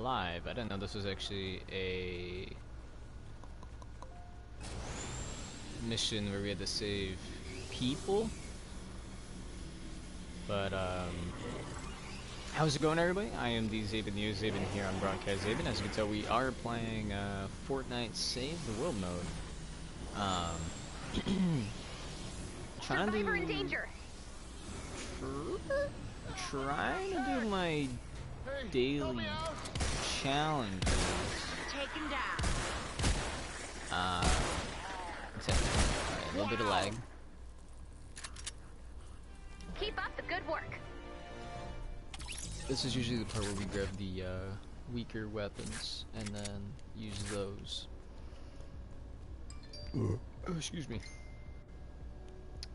live. I didn't know this was actually a mission where we had to save people. But how's it going, everybody? I am the Zaben, the Zaben here on Broadcast Zaben. As you can tell, we are playing Fortnite Save the World mode. Trying Survivor to in danger. trying to do my daily challenges. Take him down. Except, alright, a little bit of lag. Keep up the good work. This is usually the part where we grab the weaker weapons and then use those. Oh, excuse me.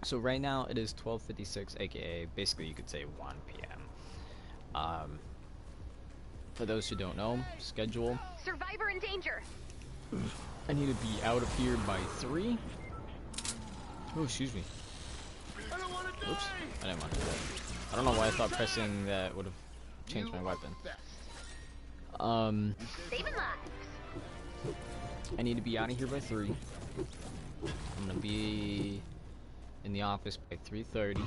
So right now it is 12:56, aka basically you could say 1 p.m. For those who don't know, schedule. Survivor in danger. I need to be out of here by 3. Oh, excuse me. Oops, I didn't want to do that. I don't know why I thought pressing that would have changed my weapon. Saving lives. I need to be out of here by 3. I'm gonna be in the office by 3:30.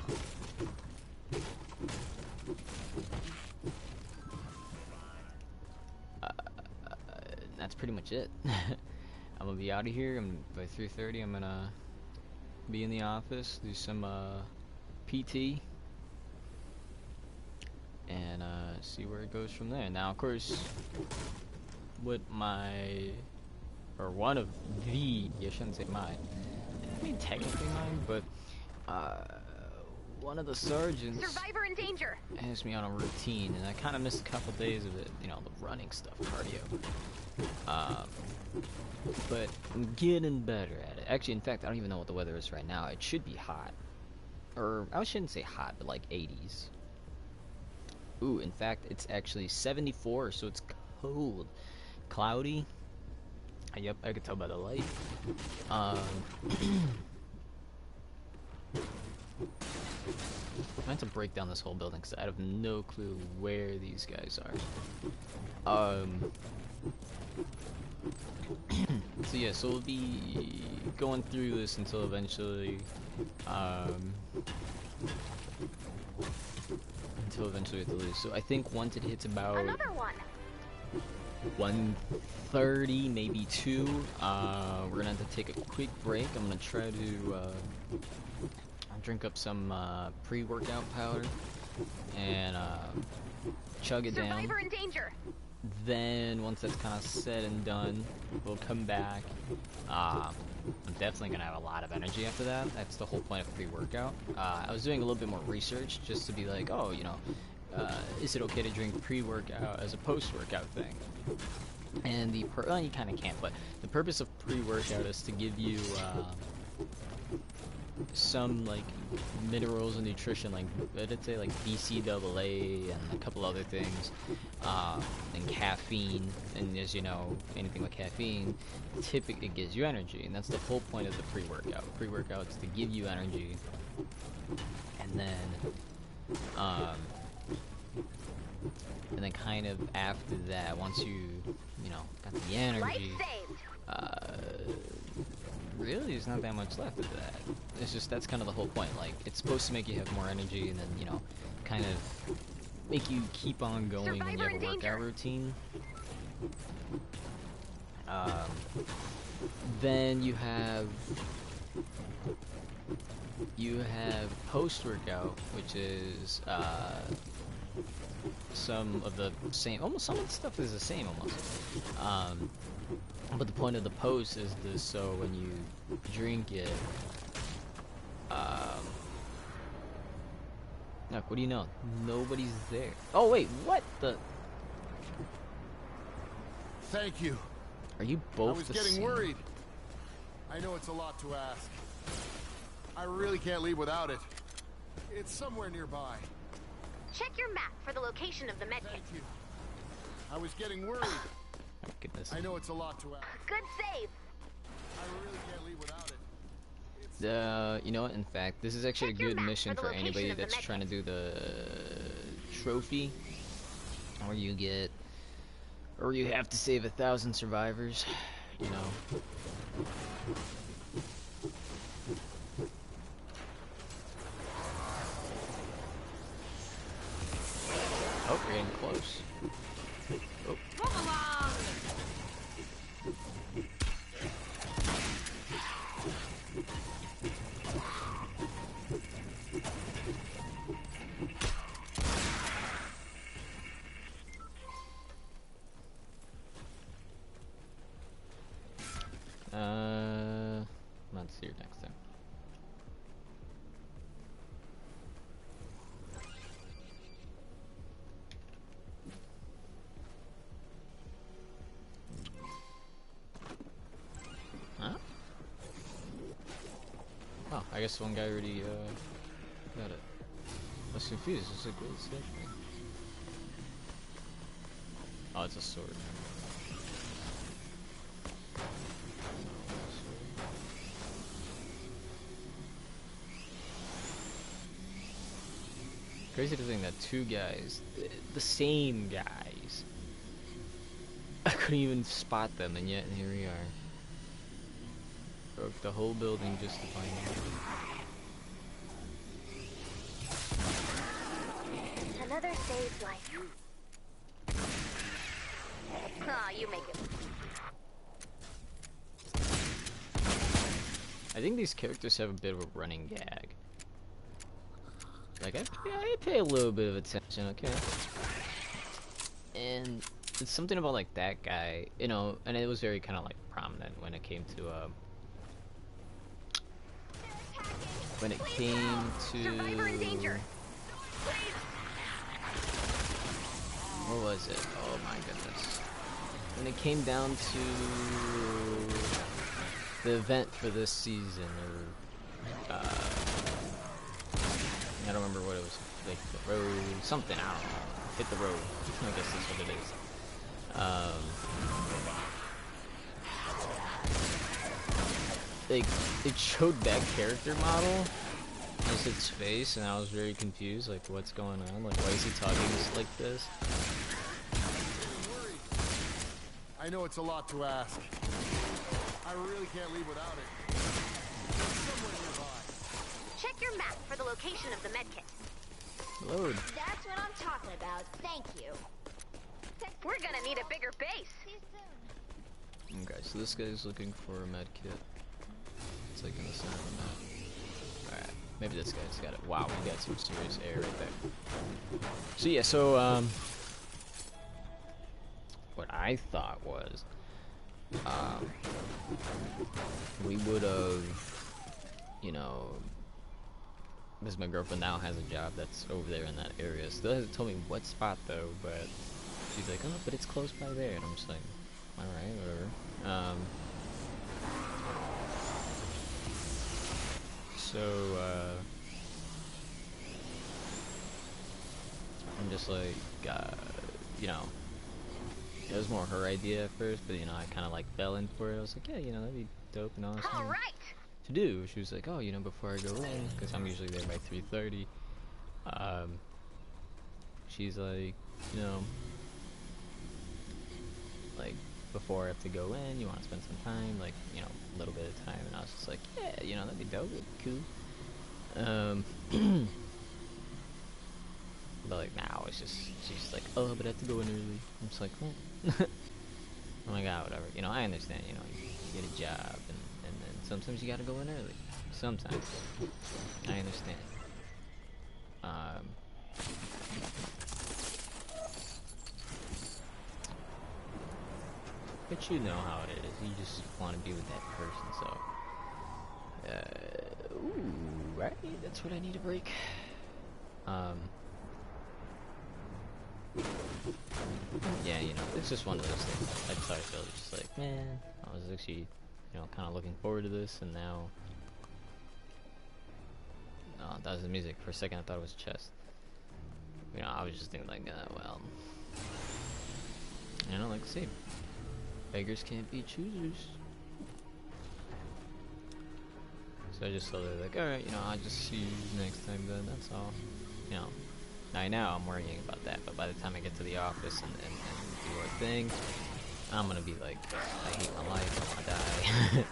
That's pretty much it. I'm gonna be out of here. By 3:30. I'm gonna be in the office, do some PT, and see where it goes from there. Now, of course, what one of the, I shouldn't say mine, I mean technically mine, but one of the sergeants Survivor in danger. has me on a routine, and I kind of missed a couple days of it, you know, the running stuff, cardio. But I'm getting better at it. Actually, in fact, I don't even know what the weather is right now. It should be hot. Or, I shouldn't say hot, but like 80s. Ooh, in fact, it's actually 74, so it's cold. Cloudy. Yep, I could tell by the light. I meant to break down this whole building because I have no clue where these guys are. So yeah, so we'll be going through this until eventually, we have to lose. So I think once it hits about Another one. 1:30, maybe 2, we're gonna have to take a quick break. I'm gonna try to drink up some pre-workout powder and chug it down. Survivor in danger. Then once that's kind of said and done, we'll come back. I'm definitely gonna have a lot of energy after that. That's the whole point of pre-workout. I was doing a little bit more research just to be like, oh, you know, is it okay to drink pre-workout as a post-workout thing? And well, you kind of can't, but the purpose of pre-workout is to give you some like minerals and nutrition, like I'd say like BCAA and a couple other things, and caffeine. And as you know, anything with caffeine, typically it gives you energy, and that's the whole point of the pre-workout. Pre-workout is to give you energy, and then kind of after that, once you know, got the energy, really there's not that much left of that. It's just, that's kind of the whole point. Like, it's supposed to make you have more energy and then, you know, kind of make you keep on going when you have a workout routine. Then you have post-workout, which is some of the same, almost some of the stuff is the same almost. But the point of the post is this, so when you drink it, look, what do you know? Nobody's there. Oh wait, what the? Thank you. Are you both? I was getting worried. I know it's a lot to ask. I really can't leave without it. It's somewhere nearby. Check your map for the location of the medkit. Thank you. I was getting worried. Oh, goodness. I know it's a lot to ask. Good save. I really can't leave without it. You know what? In fact, this is actually a good mission for anybody that's trying to do the trophy, where you get Or you have to save 1,000 survivors, you know. Oh, we're getting close. Oh. Move along! Let's see you next time. Huh? Oh, I guess one guy already got it. I was confused. It's like, what's that thing? Oh, it's a sword. Crazy to think that two guys, the same guys, I couldn't even spot them, and yet here we are. Broke the whole building just to find them. Another saved life. Ah, you make it. I think these characters have a bit of a running gag. Like, I pay a little bit of attention, okay? And it's something about, like, that guy, you know, and it was very kind of, like, prominent when it came to, Survivor in danger. What was it? Oh my goodness. When it came down to the event for this season, or, I don't remember what it was, like the road, something, I don't know. Hit the road, I guess that's what it is. Like, it showed that character model as its face, and I was very confused, like, what's going on? Like, why is he talking like this? I know it's a lot to ask. I really can't leave without it. Somewhere nearby. Check your map for the location of the medkit. Load. That's what I'm talking about. Thank you. We're gonna need a bigger base. See you soon. Okay, so this guy's looking for a med kit. It's like in the center of the map. Alright, maybe this guy's got it. Wow, we got some serious air right there. So yeah, so what I thought was we would have, you know, because my girlfriend now has a job that's over there in that area. Still hasn't told me what spot though, but she's like, oh, but it's close by there, and I'm just like, alright, whatever. I'm just like, you know, it was more her idea at first, but you know, I kind of like fell in for it. I was like, yeah, you know, that'd be dope and awesome. All right. To do. She was like, oh, you know, before I go in, because I'm usually there by 3:30. She's like, you know, like before I have to go in, you want to spend some time, like, you know, a little bit of time, and I was just like, yeah, you know, that'd be dope, that'd be cool. But like now, it's just she's like, oh, but I have to go in early. I'm just like, well, oh my god, whatever. You know, I understand. You know, you get a job, and then sometimes you gotta go in early. Sometimes, I understand. But you know how it is. You just want to be with that person, so. Ooh, right? That's what I need to break. Yeah, you know, it's just one of those things. I feel just like, man, I was actually, you know, kind of looking forward to this, and now. Oh, that was the music. For a second, I thought it was chest. You know, I was just thinking, like, well. You know, like, see. Beggars can't be choosers. So I just told her, like, alright, you know, I'll just see you next time then, that's all. You know. Now I'm worrying about that, but by the time I get to the office and do regular thing, I'm gonna be like, I hate my life, I wanna die.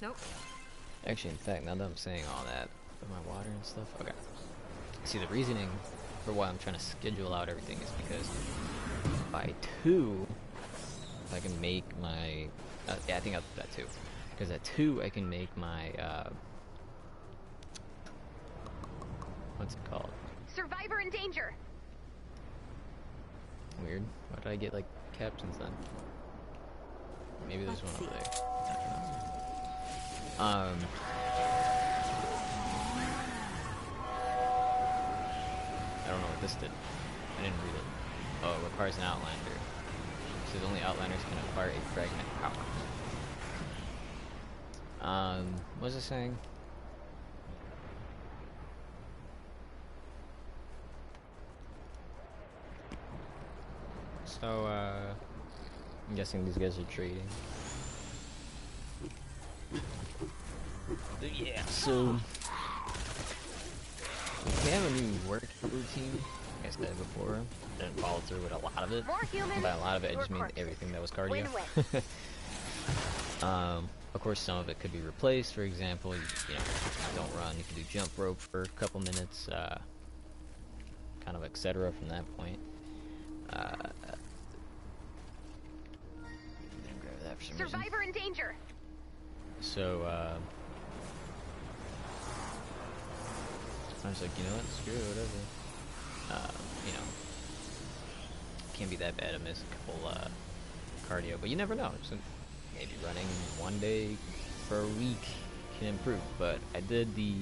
Nope. Actually, in fact, now that I'm saying all that, with my water and stuff, okay. See, the reasoning for why I'm trying to schedule out everything is because by 2, I can make my, yeah, I think I'll do that too. Because at 2, I can make my, what's it called? Survivor in danger. Weird. Why did I get, like, captions then? Maybe there's one over there. I don't know. I don't know what this did. I didn't read it. Oh, it requires an Outlander. It says only Outlanders can acquire a fragment power. What was I saying? So, I'm guessing these guys are trading. Yeah, so we have a new workout routine. Like I said before, I didn't follow through with a lot of it. More humans, And by a lot of it, I just mean corpses. everything that was cardio. Win-win. Of course, some of it could be replaced. For example, you know, don't run. You can do jump rope for a couple minutes, kind of etc. From that point. Didn't grab that for some reason. Survivor in danger. So, I was like, you know what, screw it, whatever. You know, can't be that bad to miss a couple, cardio, but you never know. So maybe running one day for a week can improve, but I did the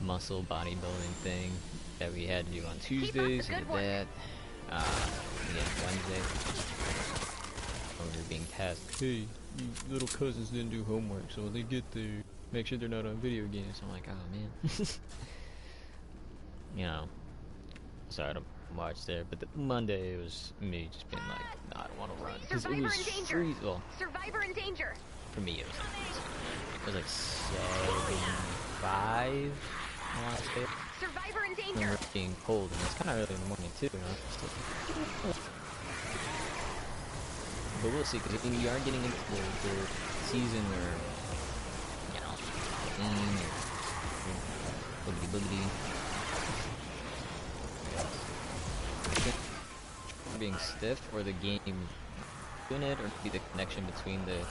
muscle bodybuilding thing that we had to do on Tuesdays. I did that, again, Wednesday. We were being tasked, hey, you little cousins didn't do homework, so when they get there, make sure they're not on video games. I'm like, oh man. You know, so I had to watch there, but the Monday it was me just being like, nah, I don't want to run. Because it Survivor was in danger. freezing. Well, Survivor in danger. for me it was like freezing. It was like 75, I want to say. Survivor in And danger. we're being cold, and it's kind of early in the morning too, you know. But we'll see, because I mean, you are getting into the season where, you know, boogity boogity. Being stiff, or the game doing it, or be the connection between the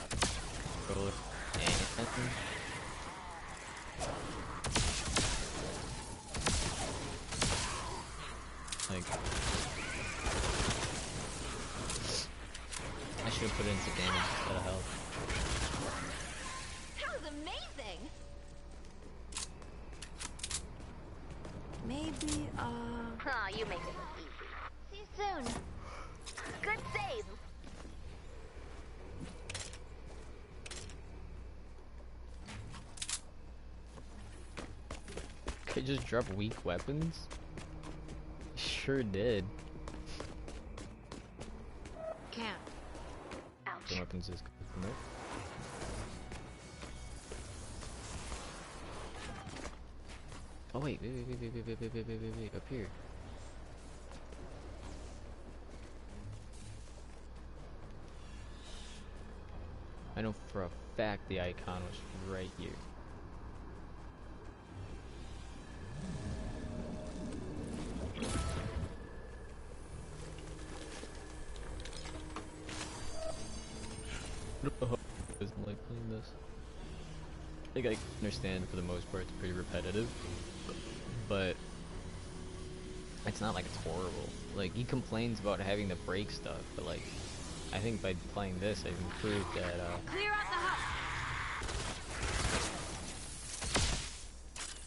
controller and like, I should have put it into damage instead of health. That was amazing. Maybe, Aw, you make it look easy. See you soon. Good save. Could just drop weak weapons? Sure did. can't. The Ouch. weapons is nope. Oh wait, wait, up here. I know for a fact the icon was right here. Doesn't like playing this. I think I understand for the most part it's pretty repetitive, but it's not like it's horrible. Like, he complains about having to break stuff, but like, I think by playing this I've improved that, Clear out the hut.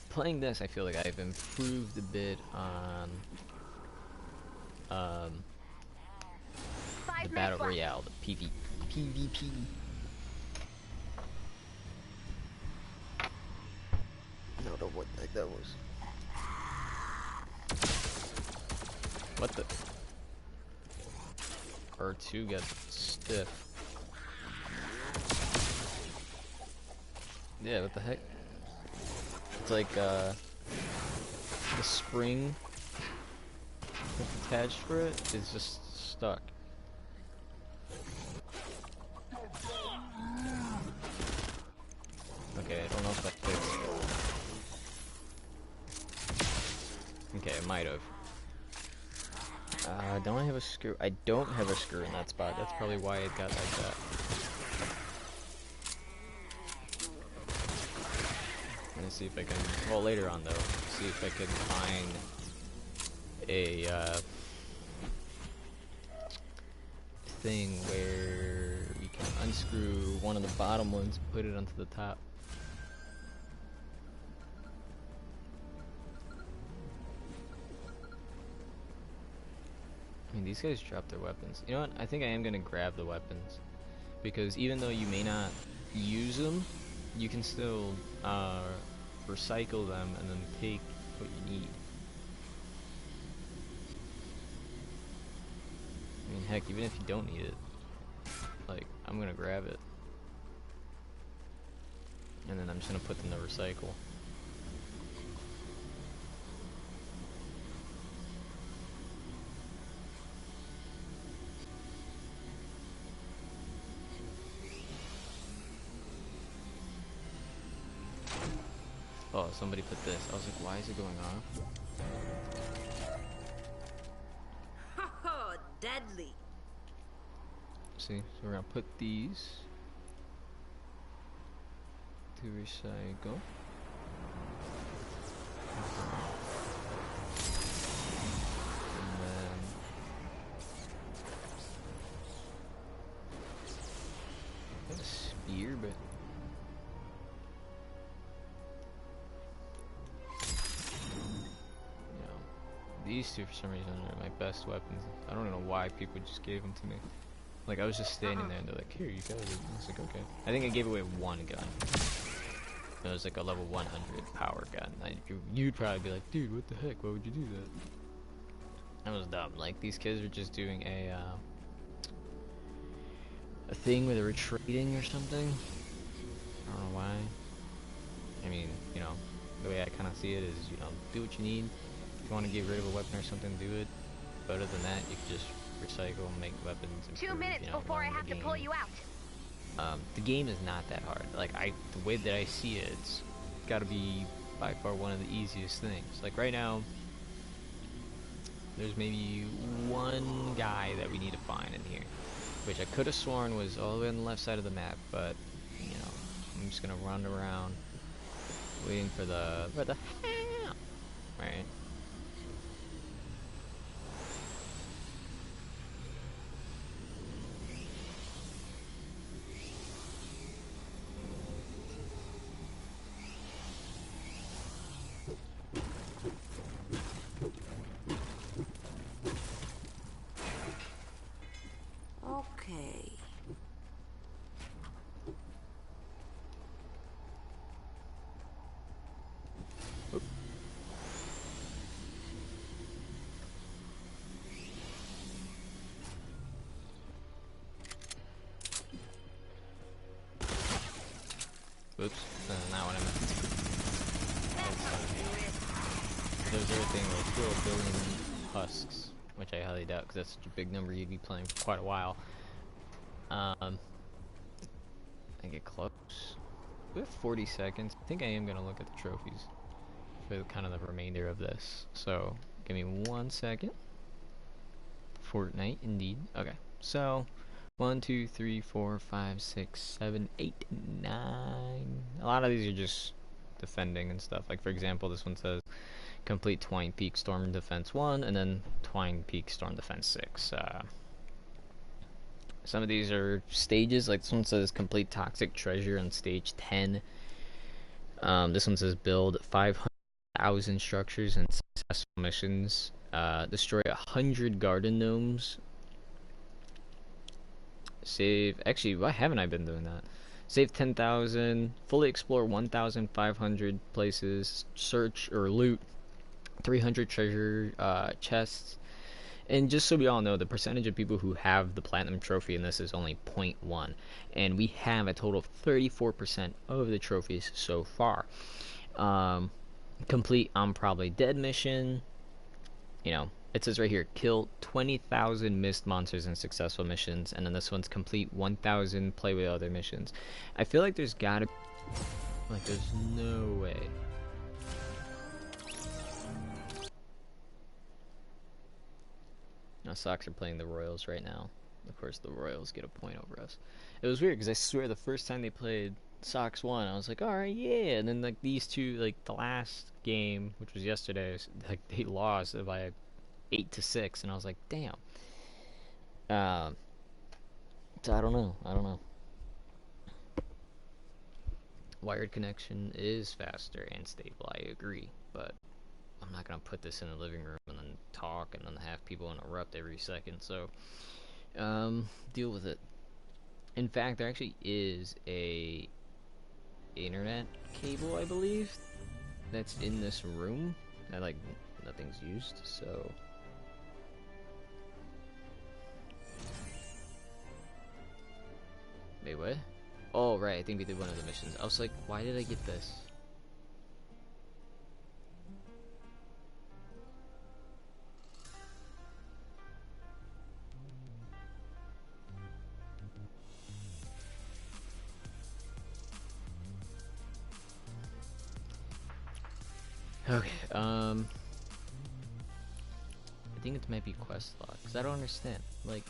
playing this I feel like I've improved a bit on, the 5 minutes Battle left. Royale, the PvP. I don't know what the heck that was. What the? R2 got stiff. Yeah, what the heck? It's like, the spring that's attached for it is just stuck. Okay, I don't know if that fixed it. Okay, it might have. Don't I have a screw? I don't have a screw in that spot. That's probably why it got like that. I'm gonna see if I can, well, later on though, see if I can find a thing where we can unscrew one of the bottom ones, put it onto the top. I mean, these guys drop their weapons. You know what? I think I am gonna grab the weapons, because even though you may not use them, you can still recycle them and then take what you need. I mean, heck, even if you don't need it, like, I'm gonna grab it, and then I'm just gonna put them to recycle. Oh, somebody put this. I was like, why is it going off? Oh, deadly. See, so we're gonna put these to recycle. And then I got a spear, but these two, for some reason, are my best weapons. I don't know why people just gave them to me. Like, I was just standing there and they're like, here, you got it. I was like, okay. I think I gave away one gun. It was like a level 100 power gun. You'd probably be like, dude, what the heck? Why would you do that? That was dumb. Like, these kids were just doing a thing where they were trading or something. I don't know why. I mean, you know, the way I kind of see it is, you know, do what you need. If you want to get rid of a weapon or something, do it. But other than that, you can just recycle and make weapons. Improve, 2 minutes, you know, before I have to pull you out. The game is not that hard. Like, the way that I see it, it's got to be by far one of the easiest things. Like right now, there's maybe one guy that we need to find in here, which I could have sworn was all the way on the left side of the map, but you know, I'm just gonna run around waiting for the right. Okay. Oops, not what I meant. There's everything like still a billion husks, which I highly doubt because that's such a big number. You'd be playing for quite a while. I get close. We have 40 seconds. I think I am gonna look at the trophies for kind of the remainder of this. So give me 1 second. Fortnite, indeed. Okay, so 1, 2, 3, 4, 5, 6, 7, 8, 9. A lot of these are just defending and stuff. Like for example, this one says complete Twine Peak Storm Defense 1 and then Twine Peak Storm Defense 6. Some of these are stages, like this one says complete Toxic Treasure on stage 10. This one says build 500,000 structures and successful missions. Destroy 100 garden gnomes. Save, actually, why haven't I been doing that? Save 10,000, fully explore 1,500 places, search or loot 300 treasure chests. And just so we all know, the percentage of people who have the platinum trophy in this is only 0.1, and we have a total of 34% of the trophies so far. complete I'm Probably Dead mission. You know, it says right here, kill 20,000 missed monsters in successful missions, and then this one's complete 1,000 play with other missions. I feel like there's gotta, like, there's no way. Now, Sox are playing the Royals right now. Of course, the Royals get a point over us. It was weird, because I swear the first time they played, Sox won. I was like, alright, yeah. And then, like, these two, like, the last game, which was yesterday, like, they lost by 8-6, and I was like, damn. So I don't know. Wired connection is faster and stable, I agree, but I'm not gonna put this in the living room and then talk and then have people interrupt every second, so deal with it. In fact, there actually is a internet cable, I believe, that's in this room that, like, nothing's used, so wait, what? Oh, right, I think we did one of the missions. I was like, why did I get this? Okay, I think it might be quest log, because I don't understand. Like,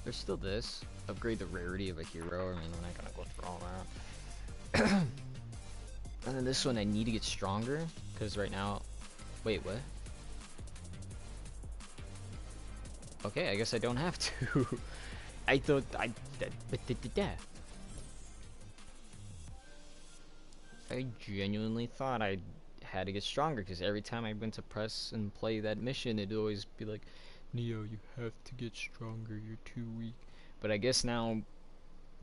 there's still this. Upgrade the rarity of a hero. I mean, I'm not gonna go through all that. And then this one, I need to get stronger, because right now... Wait, what? Okay, I guess I don't have to. I thought I genuinely thought I had to get stronger, because every time I went to press and play that mission, it'd always be like, Neo, you have to get stronger, you're too weak. But I guess now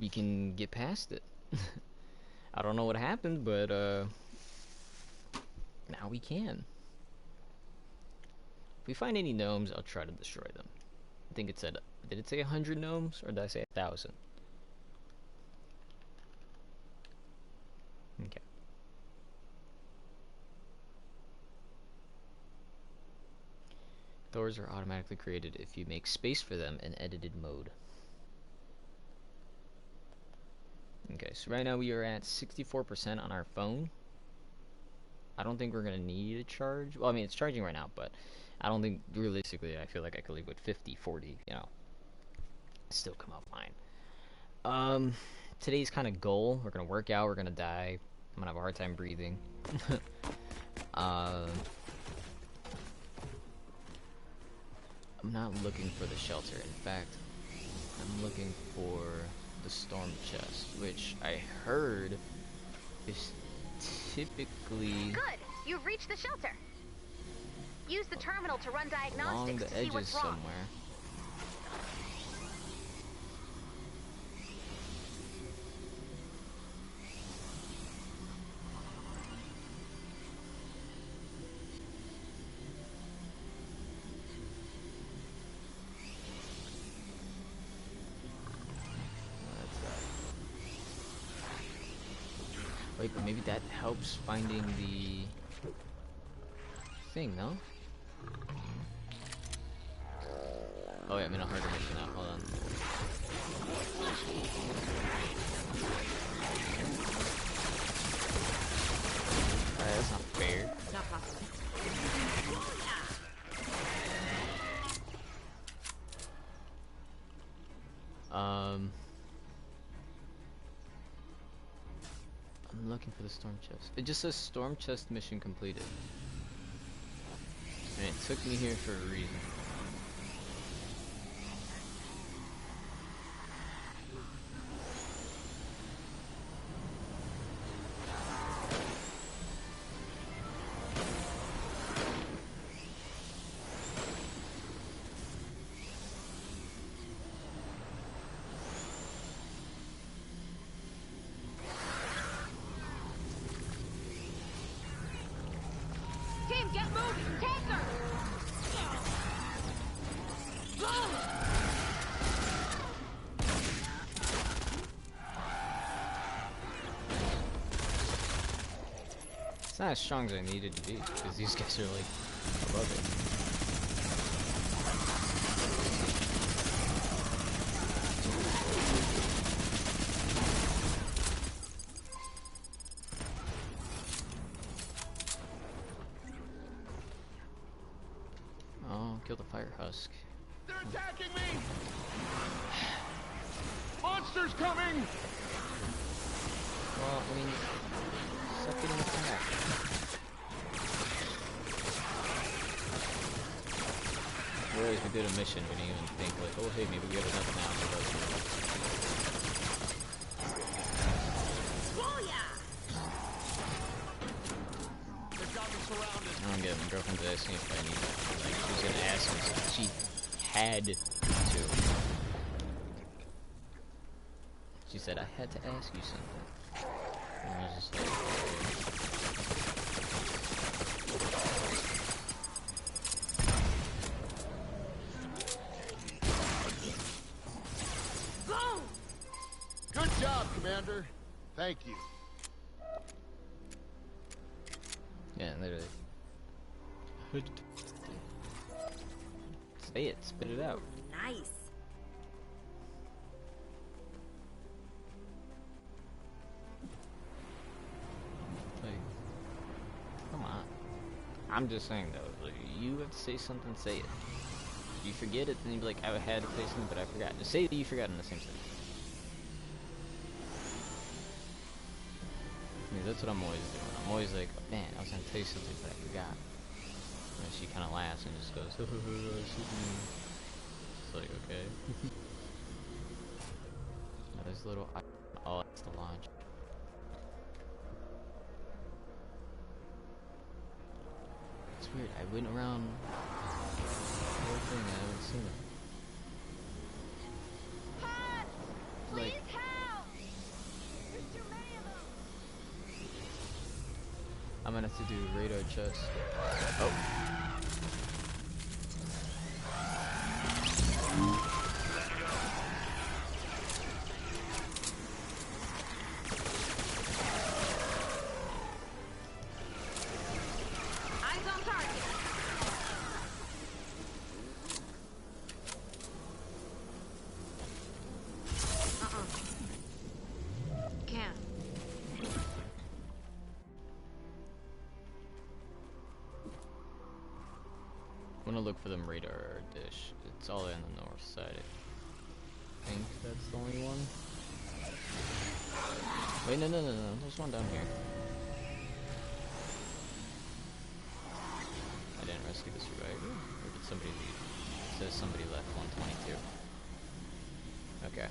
we can get past it. I don't know what happened, but now we can. If we find any gnomes, I'll try to destroy them. I think it said, did it say 100 gnomes, or did I say 1,000? Okay. Doors are automatically created if you make space for them in edited mode. Okay, so right now we are at 64% on our phone. I don't think we're gonna need a charge. Well, I mean, it's charging right now, but I don't think, realistically, I feel like I could leave with 50, 40, you know. Still come out fine. Today's kind of goal, we're gonna work out, we're gonna die. I'm gonna have a hard time breathing. I'm not looking for the shelter. In fact, I'm looking for the storm chest, which I heard is typically... Good! You've reached the shelter. Use the terminal to run along diagnostics the to see what's edges wrong. somewhere. Wait, but maybe that helps finding the thing, no? Oh yeah, I'm in a harder mission now. Hold on. Alright, that's not fair. Not possible. I'm looking for the storm chest. It just says storm chest mission completed. And it took me here for a reason. Team, get moving! Tanker! not as strong as I needed to be, because these guys are like above it. Oh, kill the fire husk. They're attacking me! Monsters coming! Well, I mean, stop getting attacked. Whereas we did a mission, we didn't even think like, oh hey, maybe we have enough now to go through. They've got me surrounded. I don't get it. My girlfriend's asking if I need it. Like, she was gonna ask me something. She had to. She said, I had to ask you something. And I was just like, Boom! Good job, Commander. Thank you. yeah, literally. Say it, spit it out. Nice. Like, come on. I'm just saying though, like, you have to say something, say it. You forget it, then you be like, I had to say something, but I forgot. Just say that you forgot in the same sentence. I mean, that's what I'm always doing. I'm always like, man, I was gonna tell you something, but I forgot. And she kind of laughs and just goes, it's like, okay. Now there's a little, oh, that's the launch. It's weird, I went around the whole thing, I haven't seen it. Pat! Like, Please help! There's too many of them! I'm gonna have to do radar chest. Oh. Eyes on target! Can't. I'm gonna look for them radar dish. It's all in the north side. I think that's the only one. Wait, no. There's one down here. I didn't rescue the survivor. Or did somebody leave? It says somebody left 122. Okay.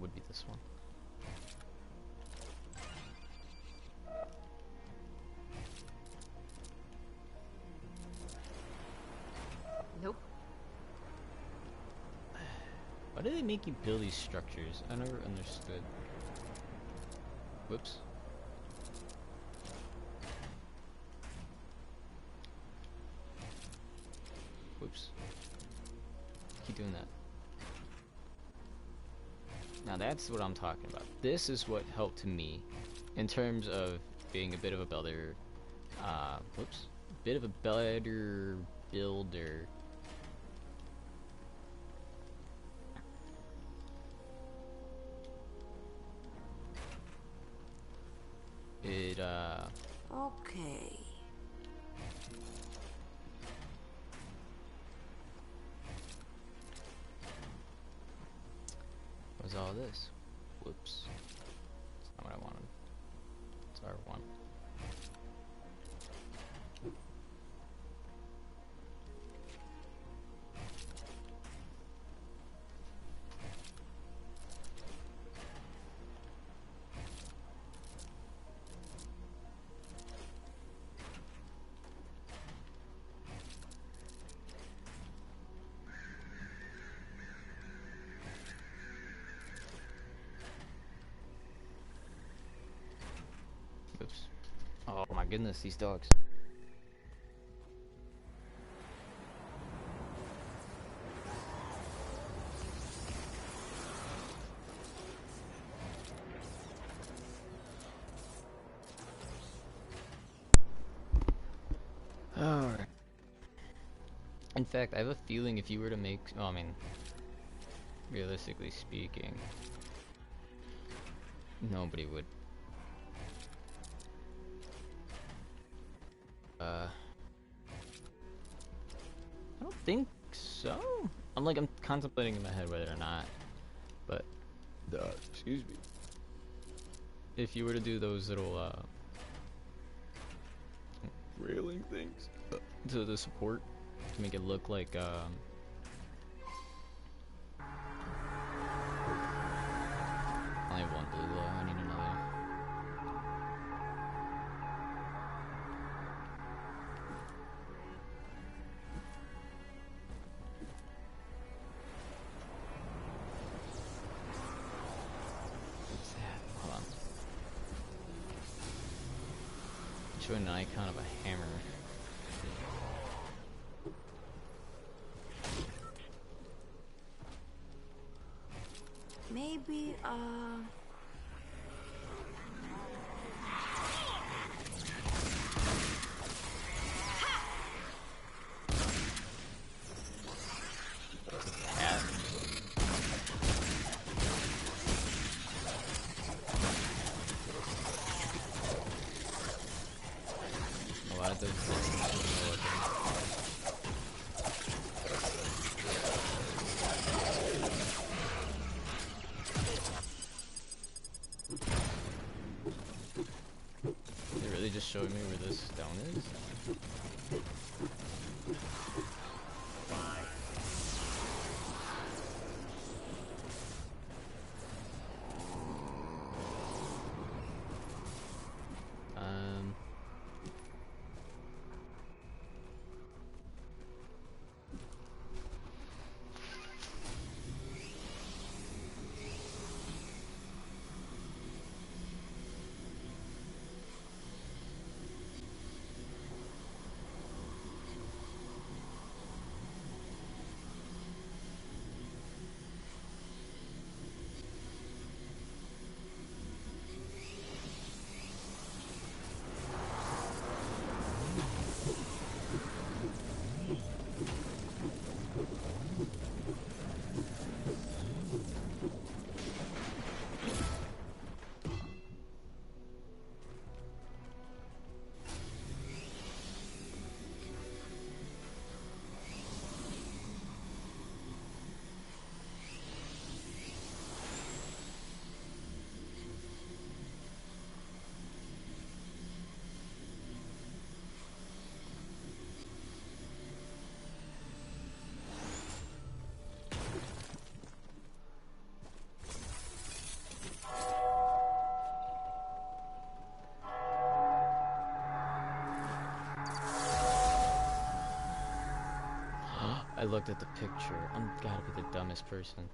Would be this one. Nope. Why do they make you build these structures? I never understood. Whoops. Whoops. Keep doing that. Now that's what I'm talking about. This is what helped me in terms of being a bit of a better, whoops, bit of a better builder. It, Okay. was all this. Whoops. That's not what I wanted. It's R1. goodness, these dogs. Alright. In fact, I have a feeling if you were to make, well, I mean, realistically speaking, nobody would. I don't think so. I'm contemplating in my head whether or not, but, excuse me. If you were to do those little, railing things to the support to make it look like, I have one blue glow, I need another. What's that? Hold on. Showing an icon of a hammer. Maybe, A lot of those things. They really just showed me where this stone is. I looked at the picture. I'm gotta be the dumbest person.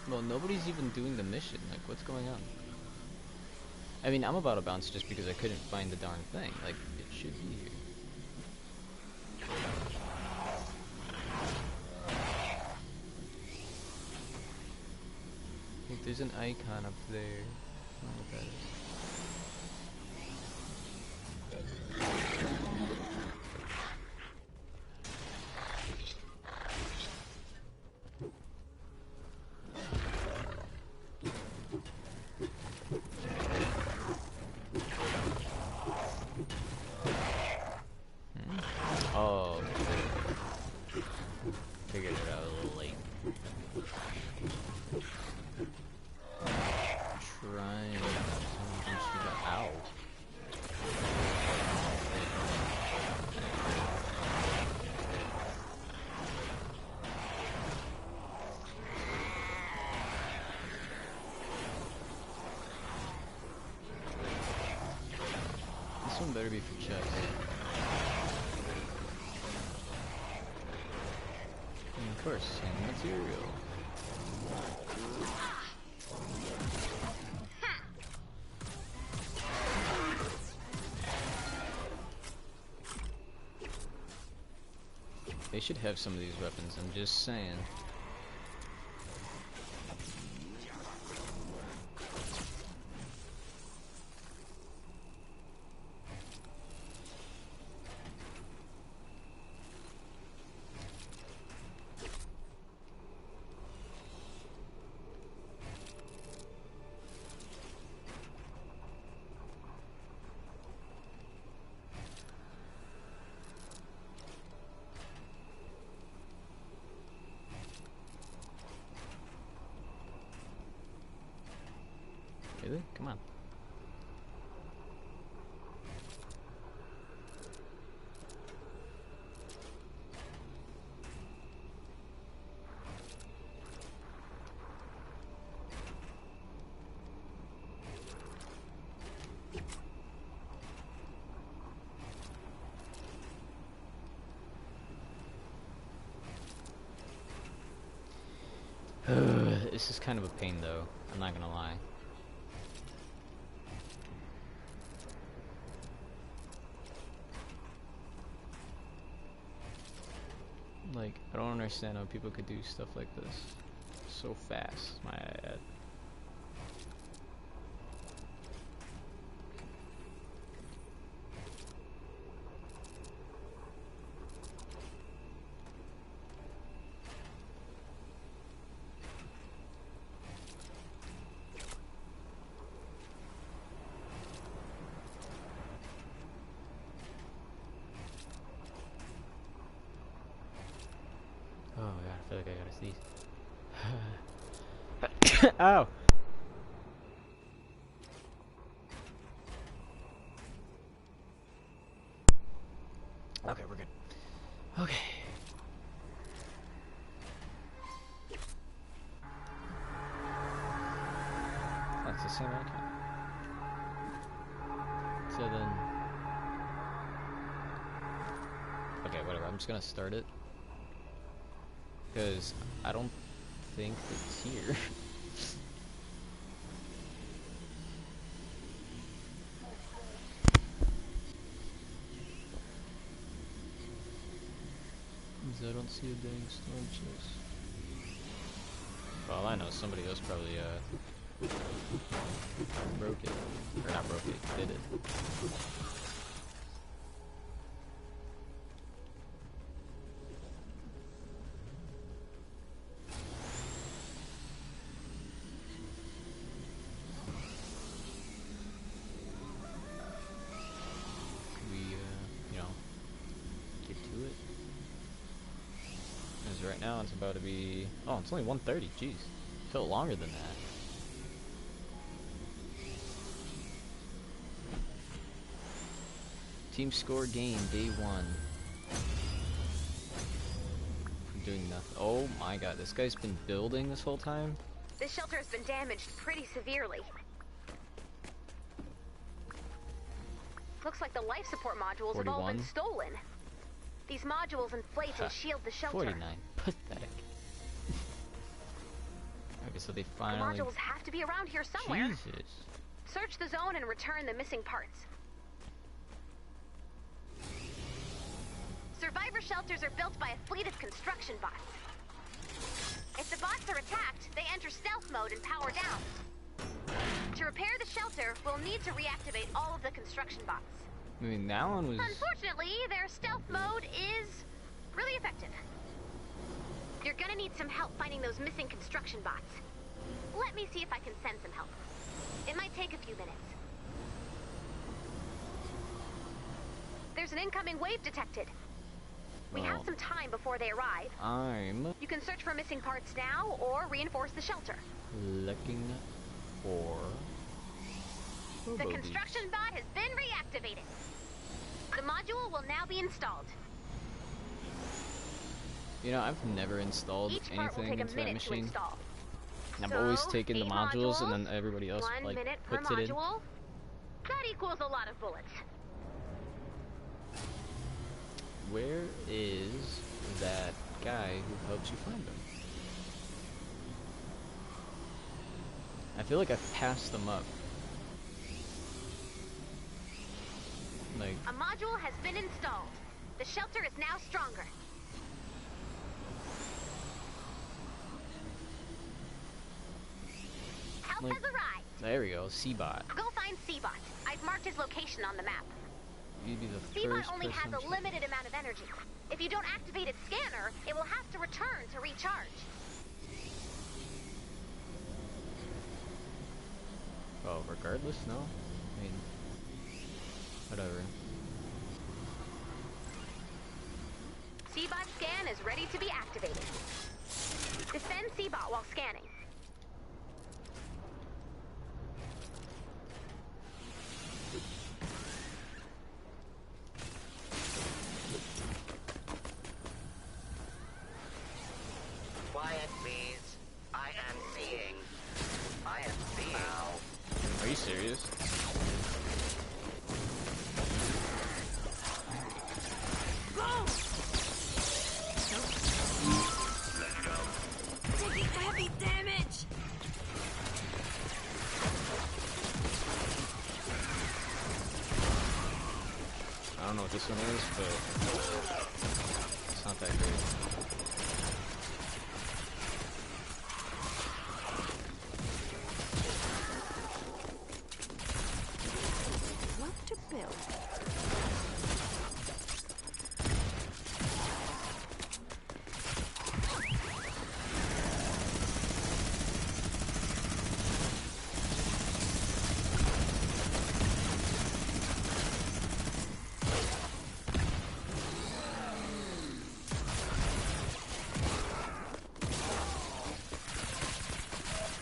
Well, nobody's even doing the mission. Like, what's going on? I mean, I'm about to bounce just because I couldn't find the darn thing. Like, it should be here. Like, there's an icon up there. I don't know what that is. Oh, figured it out a little late. Trying to ow. This one better be for chest. And of course, same material. They should have some of these weapons, I'm just saying. Really? Come on. This is kind of a pain though, I'm not gonna lie. Like, I don't understand how people could do stuff like this so fast, my ad. Oh my god, I feel like I gotta sneeze. Ow! Okay, we're good. Okay. That's the same icon. So then... Okay, whatever, I'm just gonna start it. Because I don't think it's here. I don't see a dang storm chest. For all I know, somebody else probably broke it. Or not broke it, did it. Right now it's about to be... Oh, it's only 1:30. Jeez. Felt longer than that. Team score game, day 1. I'm doing nothing. Oh my god, this guy's been building this whole time? This shelter has been damaged pretty severely. Looks like the life support modules 41. have all been stolen. These modules inflate and shield the shelter. 49. Pathetic. Okay, so they finally... The modules have to be around here somewhere. Jesus. Search the zone and return the missing parts. Survivor shelters are built by a fleet of construction bots. If the bots are attacked, they enter stealth mode and power down. To repair the shelter, we'll need to reactivate all of the construction bots. I mean, that one was... Unfortunately, their stealth mode is really effective. You're gonna need some help finding those missing construction bots. Let me see if I can send some help. It might take a few minutes. There's an incoming wave detected. We have some time before they arrive. You can search for missing parts now or reinforce the shelter. Looking for... The construction bot has been reactivated. The module will now be installed. You know, I've never installed Each part will anything take a into that minute to machine. install. I've So, always taken the 8 modules and then everybody else 1 like minute per puts it in. module. That equals a lot of bullets. Where is that guy who helps you find them? I feel like I've passed them up. Like, A module has been installed. The shelter is now stronger. Help Like- has arrived. there we go, C-Bot. Go find Seabot. I've marked his location on the map. You'd be the Seabot first only has person a limited amount of energy. If you don't activate its scanner, it will have to return to recharge. Oh, regardless, no? I mean, whatever. Seabot scan is ready to be activated. Defend Seabot while scanning. Quiet, please. I am seeing. I am seeing. Are you serious? Taking heavy damage! I don't know what this one is, but it's not that great. What to build?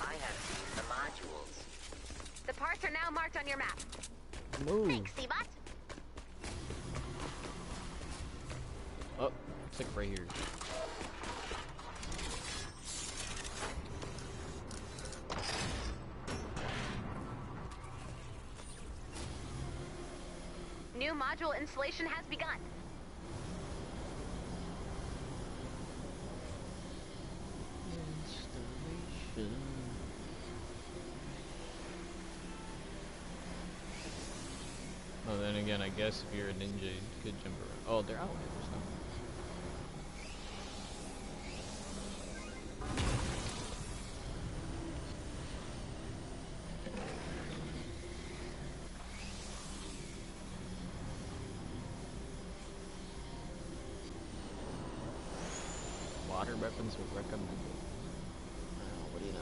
I have seen the modules. The parts are now marked on your map. Move. Thanks, Seabot. Oh, it's like right here. New module installation has begun. Installation. Oh, then again, I guess if you're a ninja, you could jump around. Oh, they're outlanders now. Water weapons were recommended. I don't know, what do you know?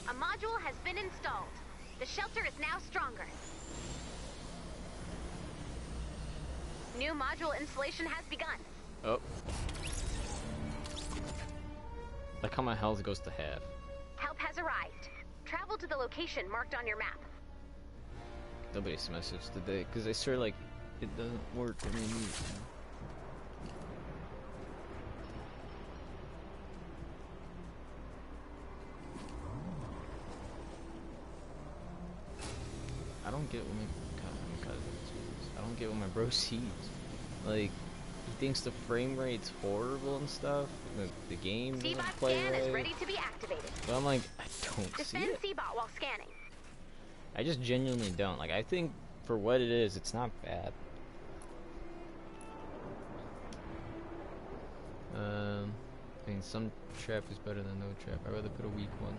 A module has been installed. The shelter is now stronger. New module installation has begun. Oh. Like how my health goes to half. Help has arrived. Travel to the location marked on your map. Nobody's messaged today, because I swear, like, it doesn't work when you need it. I don't get what my I don't get what my bro sees. Like, he thinks the frame rate's horrible and stuff. The game doesn't Seabot play scan right. is ready to be activated. But I'm like, I don't see Defend it. Seabot while scanning. I just genuinely don't. Like, I think for what it is, it's not bad. I mean, some trap is better than no trap. I'd rather put a weak one.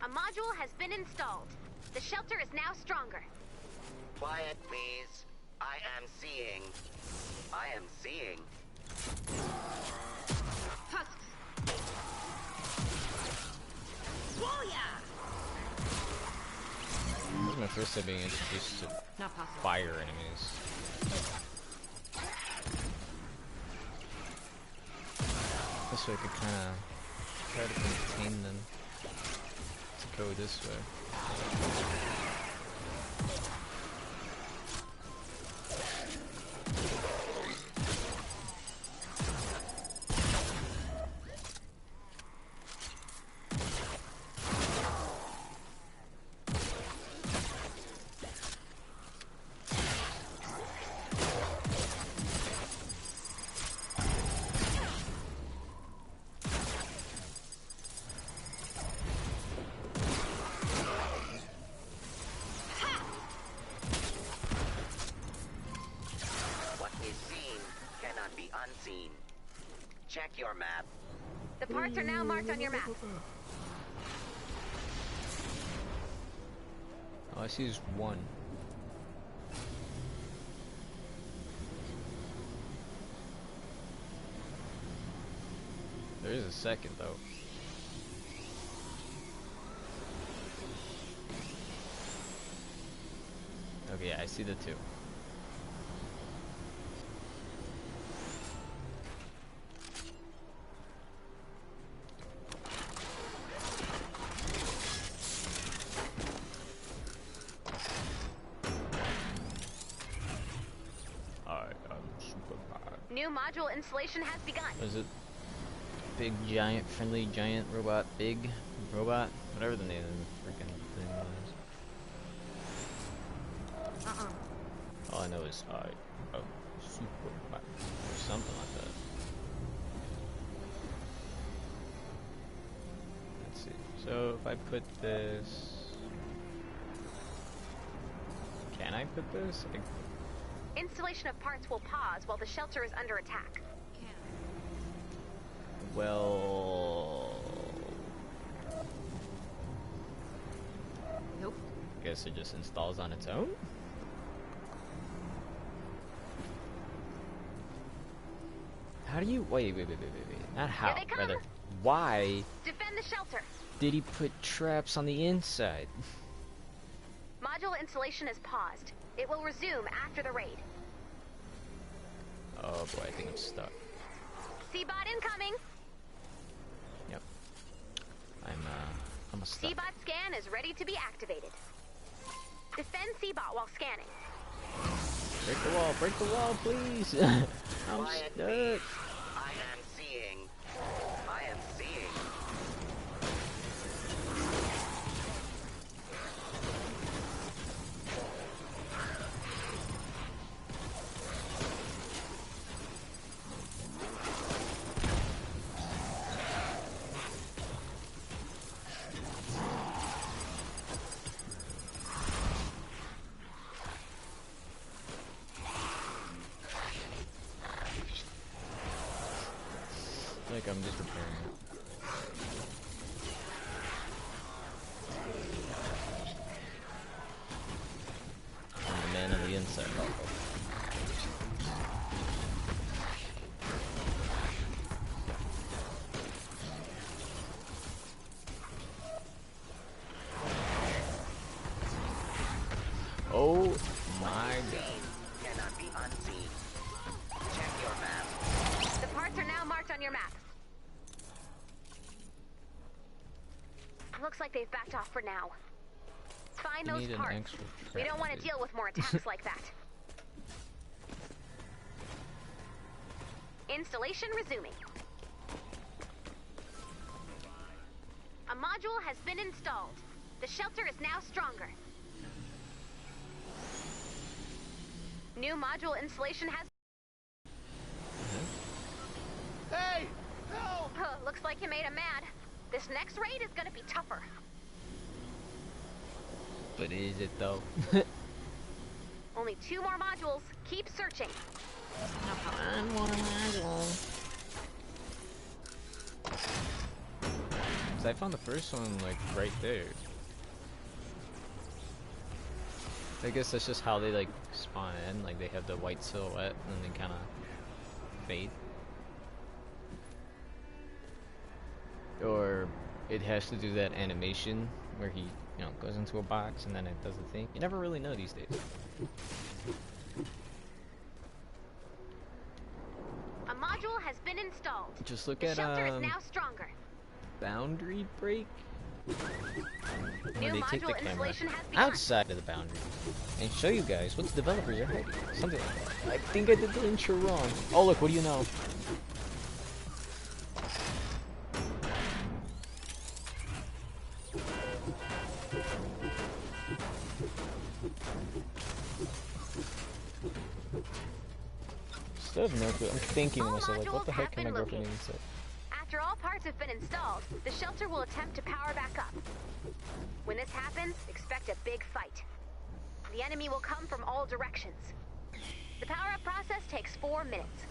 A module has been installed. The shelter is now stronger. Quiet, please. I am seeing. I am seeing. Husk! Booyah! This is my first time being introduced to Not possible. fire enemies. This way I could kind of try to contain them to go this way. be unseen. Check your map. The parts are now marked on your map. Oh, I see just one. There is a second though. Okay, I see the two. New module installation has begun. Was it big giant friendly giant robot big robot whatever the name of the freaking thing was? All I know is super or something like that. Let's see. So if I put this, can I put this? Installation of parts will pause while the shelter is under attack. Well, Nope. guess it just installs on its own. How do you wait? Not how, Here they come. rather. Why Defend the shelter. did he put traps on the inside? Module installation is paused. It will resume after the raid. Oh boy, I think I'm stuck. C-bot incoming. Yep. I'm a stuck. C-bot scan is ready to be activated. Defend C-bot while scanning. Break the wall, please. I'm Quiet, stuck. please. I am seeing. I am seeing. Like I'm just repairing it. I'm the man on the inside. Oh my god. Cannot be unseen. Check your map. The parts are now marked on your map. Looks like they've backed off for now. Find You those need an parts. extra We trap, don't want to dude. deal with more attacks like that. Installation resuming. A module has been installed. The shelter is now stronger. New module installation has... Hey! Help! Looks like you made him mad. This next raid is gonna be tougher. But is it though? Only 2 more modules. Keep searching. One more module. Cause I found the first one like right there. I guess that's just how they like spawn in. Like they have the white silhouette and then kind of fade. Or it has to do that animation where he, you know, goes into a box and then it does the thing. You never really know these days. A module has been installed. Just look The at shelter is now stronger. boundary break. New When they take the module camera installation has begun. outside of the boundary and show you guys what the developers are hiding. Something like that. I think I did the intro wrong. Oh look, what do you know? Still have no clue. I'm thinking to All myself, like, what the modules heck have can my been girlfriend located. even say? After all parts have been installed, the shelter will attempt to power back up. When this happens, expect a big fight. The enemy will come from all directions. The power-up process takes 4 minutes.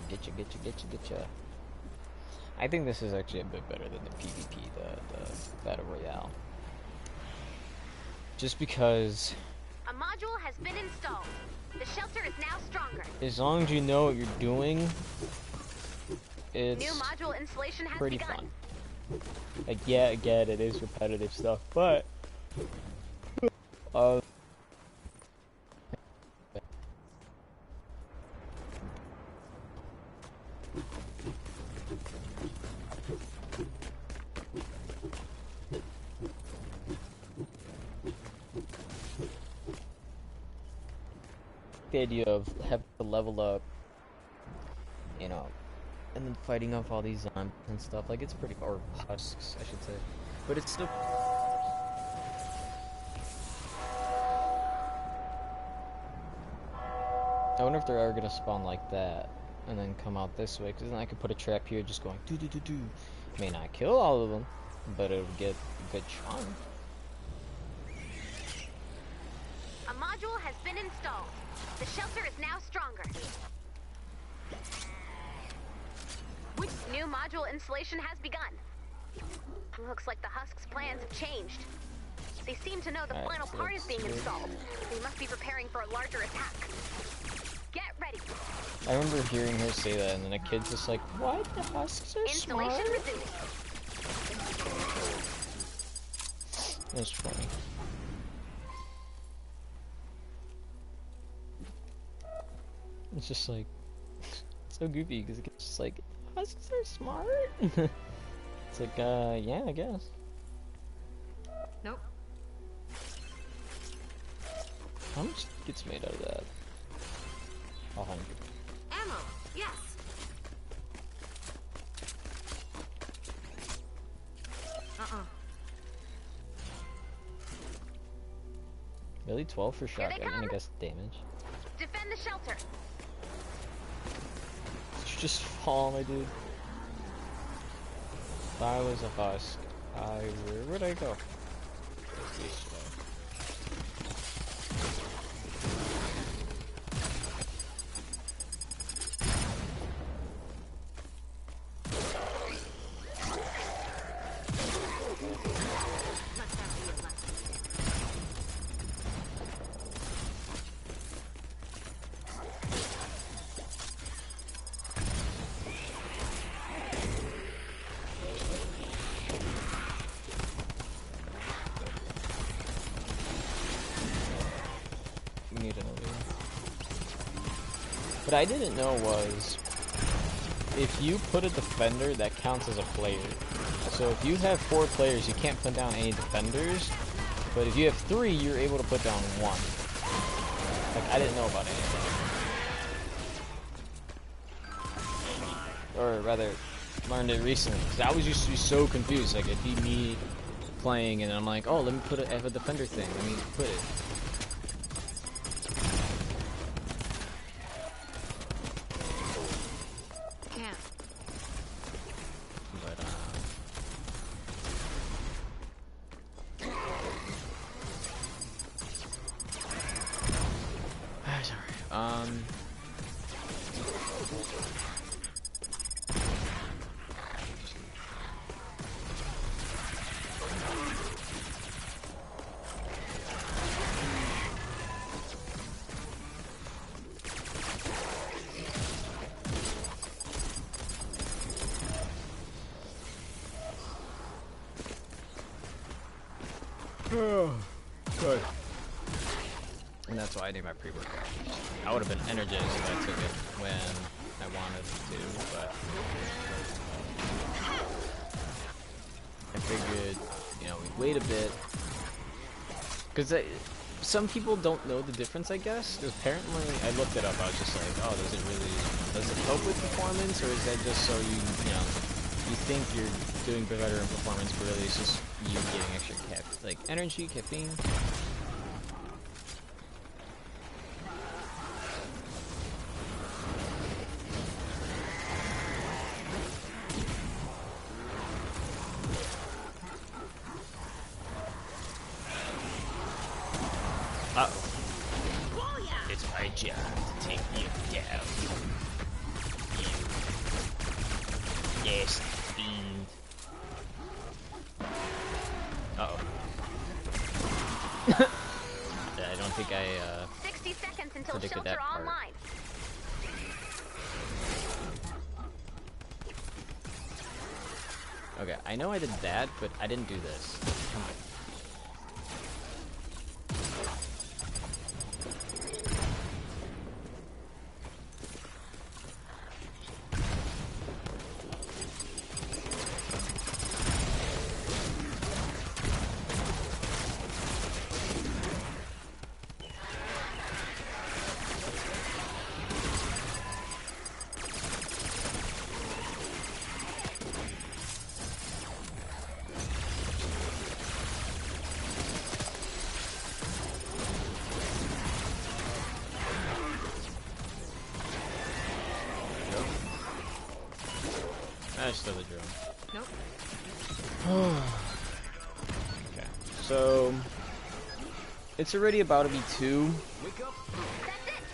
Getcha. I think this is actually a bit better than the PvP, the Battle Royale. Just because... A module has been installed. The shelter is now stronger. As long as you know what you're doing, it's New module installation has pretty begun. fun. Like, yeah, again, it is repetitive stuff, but... the idea of having to level up, you know, and then fighting off all these zombies and stuff, like, it's pretty, or husks, I should say, but it's still... I wonder if they're ever gonna spawn like that, and then come out this way, because then I could put a trap here just going do. May not kill all of them, but it'll get a good chunk. A module has been installed. The shelter is now stronger. New module installation has begun. Looks like the Husk's plans have changed. They seem to know the final part is being installed. They must be preparing for a larger attack. Get ready. I remember hearing her say that, and then a kid's just like, "What? The Husks are smart?" Installation resuming. That's funny. It's just like, so goofy, because it's just like, Husks are smart? It's like, yeah, I guess. Nope. How much gets made out of that? 100. Ammo. Yes. Really? 12 for Here they shotgun, and I come. guess damage? Defend the shelter. Did you just fall, my dude? If I was a husk, where would I go? This way. Must have real luck. We need another one. What I didn't know was, if you put a defender, that counts as a player. So if you have 4 players, you can't put down any defenders. But if you have 3, you're able to put down 1. Like, I didn't know about any of that. Or rather, learned it recently. Because I was used to be so confused. Like, it'd be me playing, and I'm like, oh, let me put it, I have a defender thing. Let me put it. Can't. But, sorry. Good. And that's why I need my pre-workout. I would have been energized if I took it when I wanted to, but I figured, you know, we'd wait a bit. Because some people don't know the difference, I guess. Apparently, I looked it up, I was just like, oh, does it help with performance, or is that just so you know, you think you're doing better in performance, but really it's just you getting extra energy, caffeine? Uh-oh. It's my job to take you down. You Yes, fiend. Uh-oh. Yeah, I don't think I 60 seconds until predicted shelter that part. online. Okay, I know I did that, but I didn't do this. Come on. That's still a drone. Nope. Okay, so it's already about to be 2. That's it.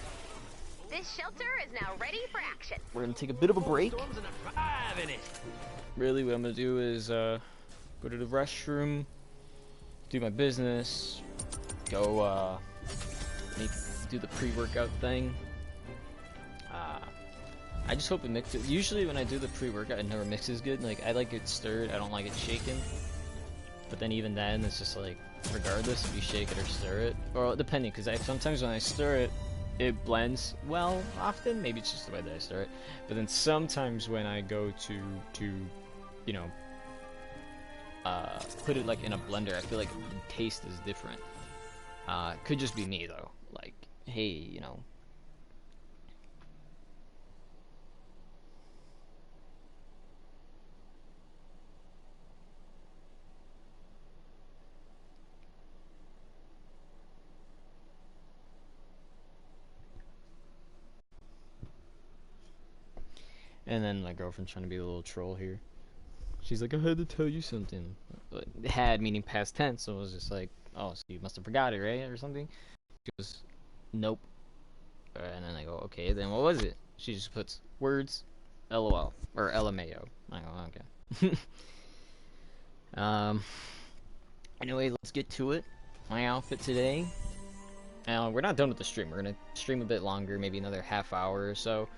This shelter is now ready for action. We're gonna take a bit of a break. Really, what I'm gonna do is go to the restroom, do my business, go do the pre-workout thing. I just hope it mixes. Usually when I do the pre-workout, it never mixes good. Like, I like it stirred, I don't like it shaken. But then even then, it's just like, regardless if you shake it or stir it, or depending, because sometimes when I stir it, it blends well. Often, maybe it's just the way that I stir it. But then sometimes when I go to you know, put it like in a blender, I feel like the taste is different. Could just be me though. Like, hey, you know. And then my girlfriend's trying to be a little troll here. She's like, I had to tell you something. But had meaning past tense, so it was just like, oh, so you must have forgot it, right? Or something. She goes, nope. And then I go, okay, then what was it? She just puts words, LOL, or LMAO. I go, okay. Anyway, let's get to it. My outfit today. We're not done with the stream. We're gonna stream a bit longer, maybe another half hour or so.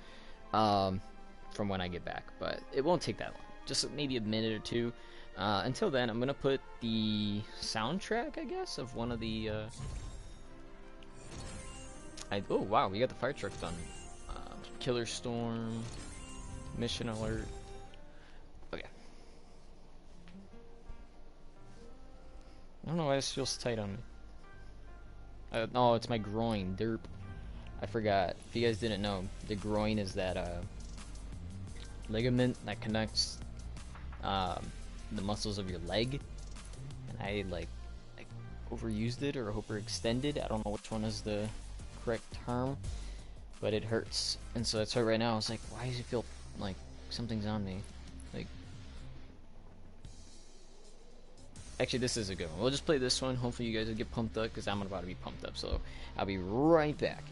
From when I get back, but it won't take that long, just maybe a minute or two. Until then, I'm gonna put the soundtrack, I guess, of one of the oh wow, we got the fire truck done. Killer Storm, Mission Alert. Okay. I don't know why this feels tight on me. Oh, it's my groin, derp. I forgot. If you guys didn't know, the groin is that ligament that connects the muscles of your leg, and I overused it or overextended. I don't know which one is the correct term, but it hurts, and so that's why right now I was like, why does it feel like something's on me? Like, actually, this is a good one. We'll just play this one. Hopefully you guys will get pumped up, because I'm about to be pumped up, so I'll be right back.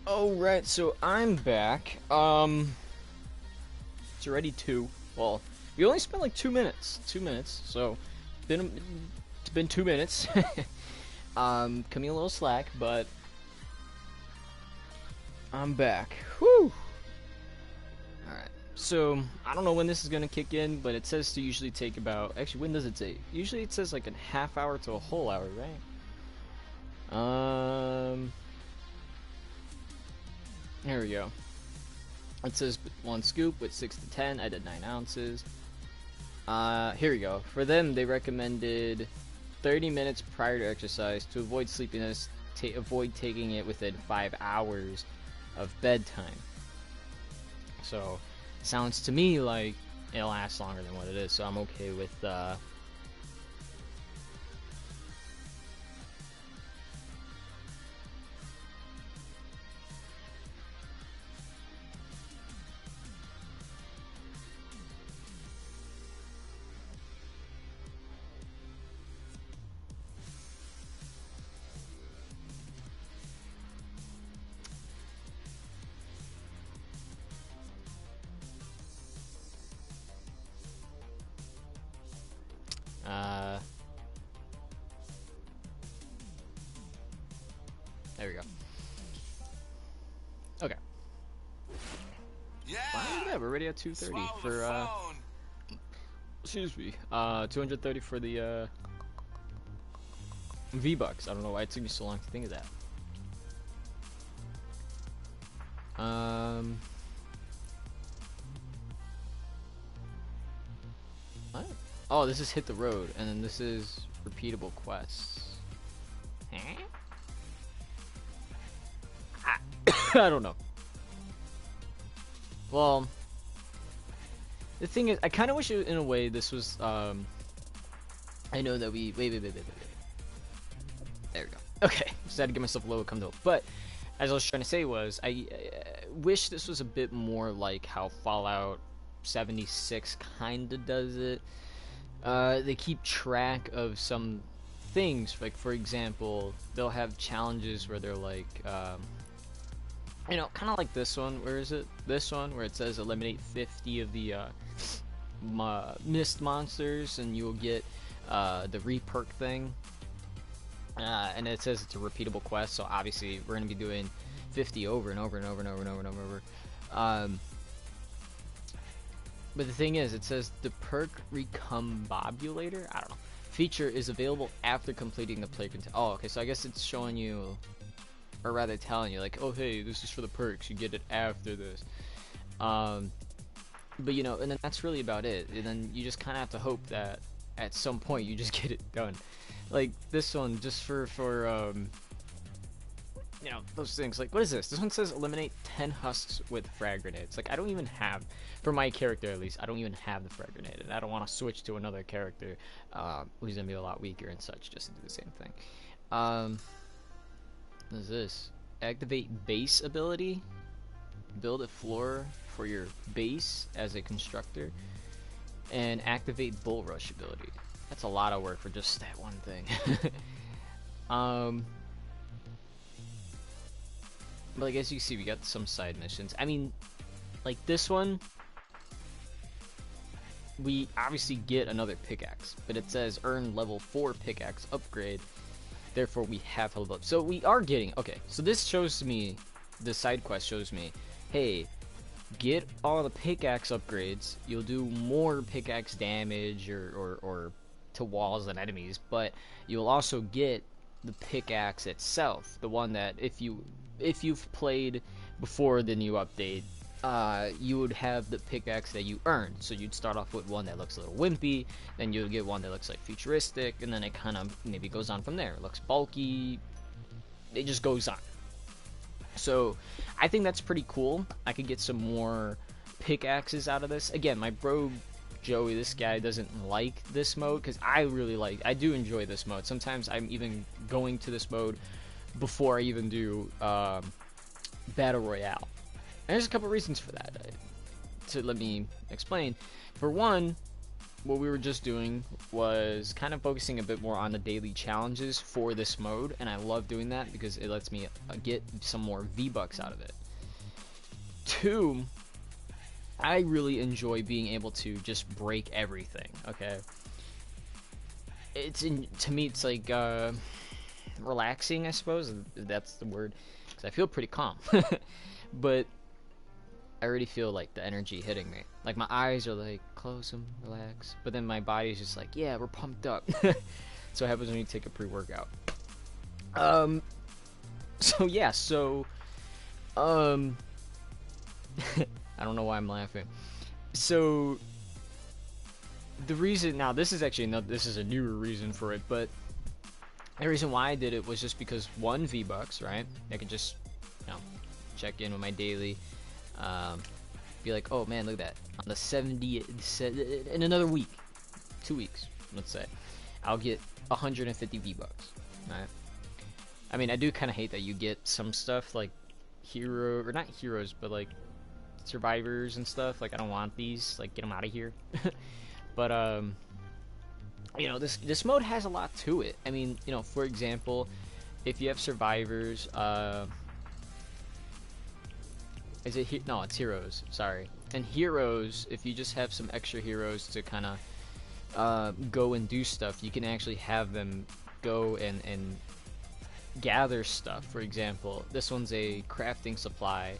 Alright, so I'm back. It's already 2. Well, we only spent like 2 minutes. 2 minutes, so it's been 2 minutes. Coming a little slack, but I'm back. Whew! Alright, so I don't know when this is gonna kick in, but it says to usually take about, actually, when does it say? Usually it says like a half hour to a whole hour, right? Here we go. It says 1 scoop with 6 to 10. I did 9 ounces. Here we go. For them, they recommended 30 minutes prior to exercise to avoid sleepiness. Avoid taking it within 5 hours of bedtime. So, sounds to me like it'll last longer than what it is. So I'm okay with. There we go. Okay. Yeah. Yeah, we're ready at 230 for excuse me. 230 for the V-Bucks. I don't know why it took me so long to think of that. What? Oh, this is hit the road, and then this is repeatable quests. Huh? I don't know. Well, the thing is, I kind of wish it, in a way, this was, I know that we, wait. There we go. Okay, just had to give myself a little comfortable. But, as I was trying to say was, I wish this was a bit more like how Fallout 76 kinda does it. They keep track of some things, like, for example, they'll have challenges where they're like, you know, kind of like this one. Where is it? This one, where it says eliminate 50 of the mist monsters, and you'll get the re-perk thing. And it says it's a repeatable quest, so obviously we're gonna be doing 50 over and over and over and over and over and over. But the thing is, it says the perk recombobulator. I don't know. Feature is available after completing the play content. Oh, okay. So I guess it's showing you, or rather telling you, like, oh hey, this is for the perks, you get it after this. But you know, and then that's really about it. And then you just kind of have to hope that at some point you just get it done. Like this one, just for you know, those things. Like, what is this? This one says eliminate 10 husks with frag grenades. Like, I don't even have, for my character at least, I don't even have the frag grenade, and I don't want to switch to another character who's gonna be a lot weaker and such just to do the same thing. What is this? Activate base ability. Build a floor for your base as a constructor, and activate bull rush ability. That's a lot of work for just that one thing. But like, as you see, we got some side missions. I mean, like this one, we obviously get another pickaxe, but it says earn level 4 pickaxe upgrade. Therefore, we have to level up. So we are getting, okay, so this shows me, the side quest shows me, hey, get all the pickaxe upgrades. You'll do more pickaxe damage or to walls and enemies, but you'll also get the pickaxe itself, the one that if you've played before the new update, you would have the pickaxe that you earned. So you'd start off with one that looks a little wimpy, then you'll get one that looks like futuristic, and then it kind of maybe goes on from there. It looks bulky, it just goes on. So I think that's pretty cool. I could get some more pickaxes out of this. Again, my bro Joey, this guy, doesn't like this mode, because I do enjoy this mode. Sometimes I'm even going to this mode before I even do Battle Royale. And there's a couple reasons for that. So let me explain. For one, what we were just doing was kind of focusing a bit more on the daily challenges for this mode, and I love doing that because it lets me get some more V-Bucks out of it. 2, I really enjoy being able to just break everything, okay? To me, it's like, relaxing, I suppose, if that's the word, because I feel pretty calm. But I already feel like the energy hitting me. Like my eyes are like, close them, relax. But then my body's just like, yeah, we're pumped up. So it happens when you take a pre-workout. So yeah, I don't know why I'm laughing. So the reason, now this is actually this is a newer reason for it, but the reason why I did it was just because 1 V-Bucks, right? I could just, check in with my daily. Be like, oh man, look at that. On the 70, in another week, 2 weeks, let's say, I'll get 150 V-Bucks, right? I mean, I do kind of hate that you get some stuff like or not heroes, but like survivors and stuff. Like, I don't want these, like, get them out of here. But, this mode has a lot to it. I mean, for example, if you have survivors, no, it's heroes, sorry. And heroes, if you just have some extra heroes to kind of go and do stuff, you can actually have them go and gather stuff. For example, this one's a crafting supply,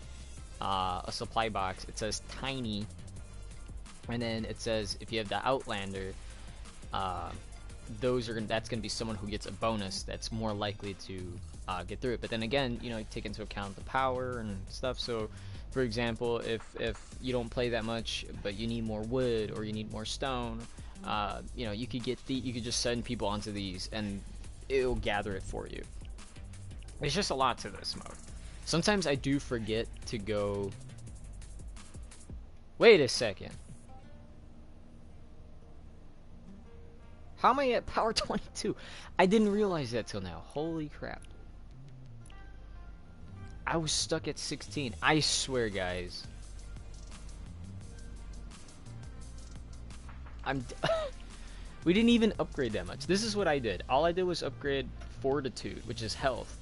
a supply box. It says tiny, and then it says if you have the Outlander, that's gonna be someone who gets a bonus that's more likely to get through it. But then again, take into account the power and stuff. So for example, if you don't play that much but you need more wood or you need more stone, you could just send people onto these and it'll gather it for you. There's just a lot to this mode. Sometimes I do forget to go, wait a second, how am I at power 22? I didn't realize that till now. Holy crap. I was stuck at 16. I swear, guys. We didn't even upgrade that much. This is what I did. All I did was upgrade Fortitude, which is health.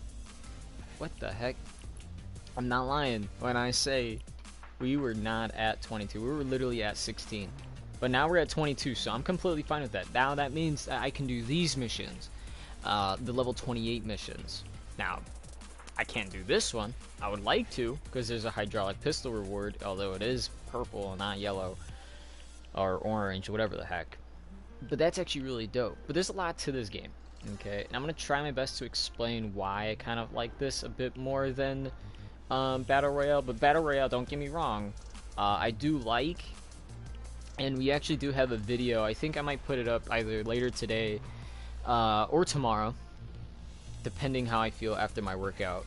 What the heck? I'm not lying when I say we were not at 22. We were literally at 16. But now we're at 22, so I'm completely fine with that. Now that means that I can do these missions. The level 28 missions. Now, I can't do this one. I would like to, because there's a hydraulic pistol reward, although it is purple and not yellow or orange, whatever the heck. But that's actually really dope. But there's a lot to this game, okay? And I'm going to try my best to explain why I kind of like this a bit more than Battle Royale. But Battle Royale, don't get me wrong, I do like, and we actually do have a video. I think I might put it up either later today or tomorrow, depending how I feel after my workout,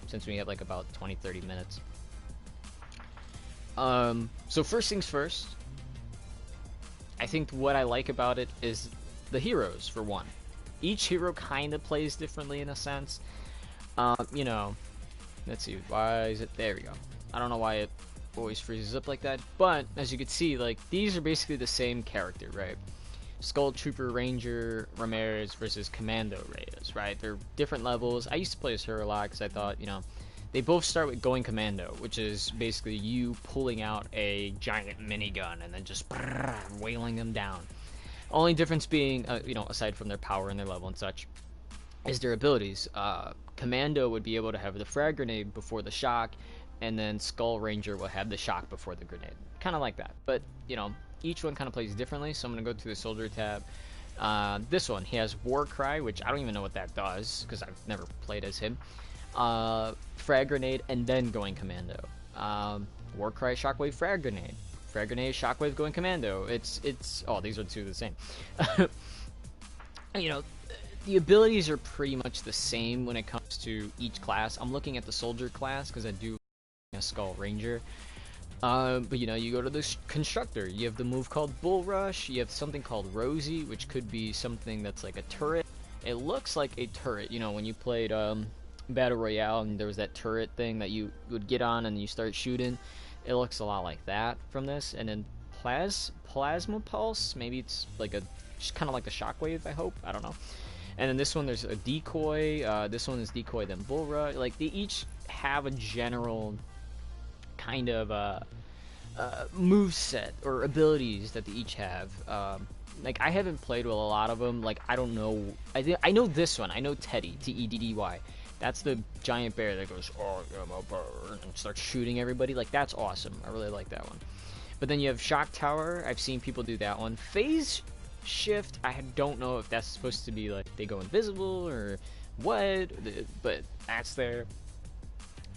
since we have like about 20-30 minutes. So first things first, I think what I like about it is the heroes, for one. Each hero kind of plays differently in a sense. Let's see, why is it, there we go. I don't know why it always freezes up like that, but as you can see, like, these are basically the same character, right? Skull Trooper Ranger Ramirez versus Commando Reyes, right? They're different levels. I used to play as her a lot because I thought, they both start with going commando, which is basically you pulling out a giant minigun and then just wailing them down. Only difference being, aside from their power and their level and such, is their abilities. Commando would be able to have the frag grenade before the shock, and then Skull Ranger will have the shock before the grenade. Kind of like that. But, each one kind of plays differently, so I'm going to go to the soldier tab. This one, he has War Cry, which I don't even know what that does, because I've never played as him. Frag grenade, and then going commando. War Cry, Shockwave, Frag grenade. Frag grenade, Shockwave, going commando. Oh, these are two the same. The abilities are pretty much the same when it comes to each class. I'm looking at the soldier class because I do a Skull Ranger. But you go to the constructor. You have the move called Bull Rush. You have something called Rosie, which could be something that's like a turret. It looks like a turret. When you played Battle Royale and there was that turret thing that you would get on and you start shooting, it looks a lot like that from this. And then plasma pulse. Maybe it's like a just kind of like the shockwave. I hope. I don't know. And then this one, there's a decoy. This one is decoy, then bull rush. Like they each have a general kind of move set or abilities that they each have. Like I haven't played with a lot of them. Like I don't know. I know this one. I know Teddy, Teddy. That's the giant bear that goes, "Oh, I'm a bird," and starts shooting everybody. Like that's awesome. I really like that one. But then you have Shock Tower. I've seen people do that one. Phase Shift. I don't know if that's supposed to be like they go invisible or what, but that's there.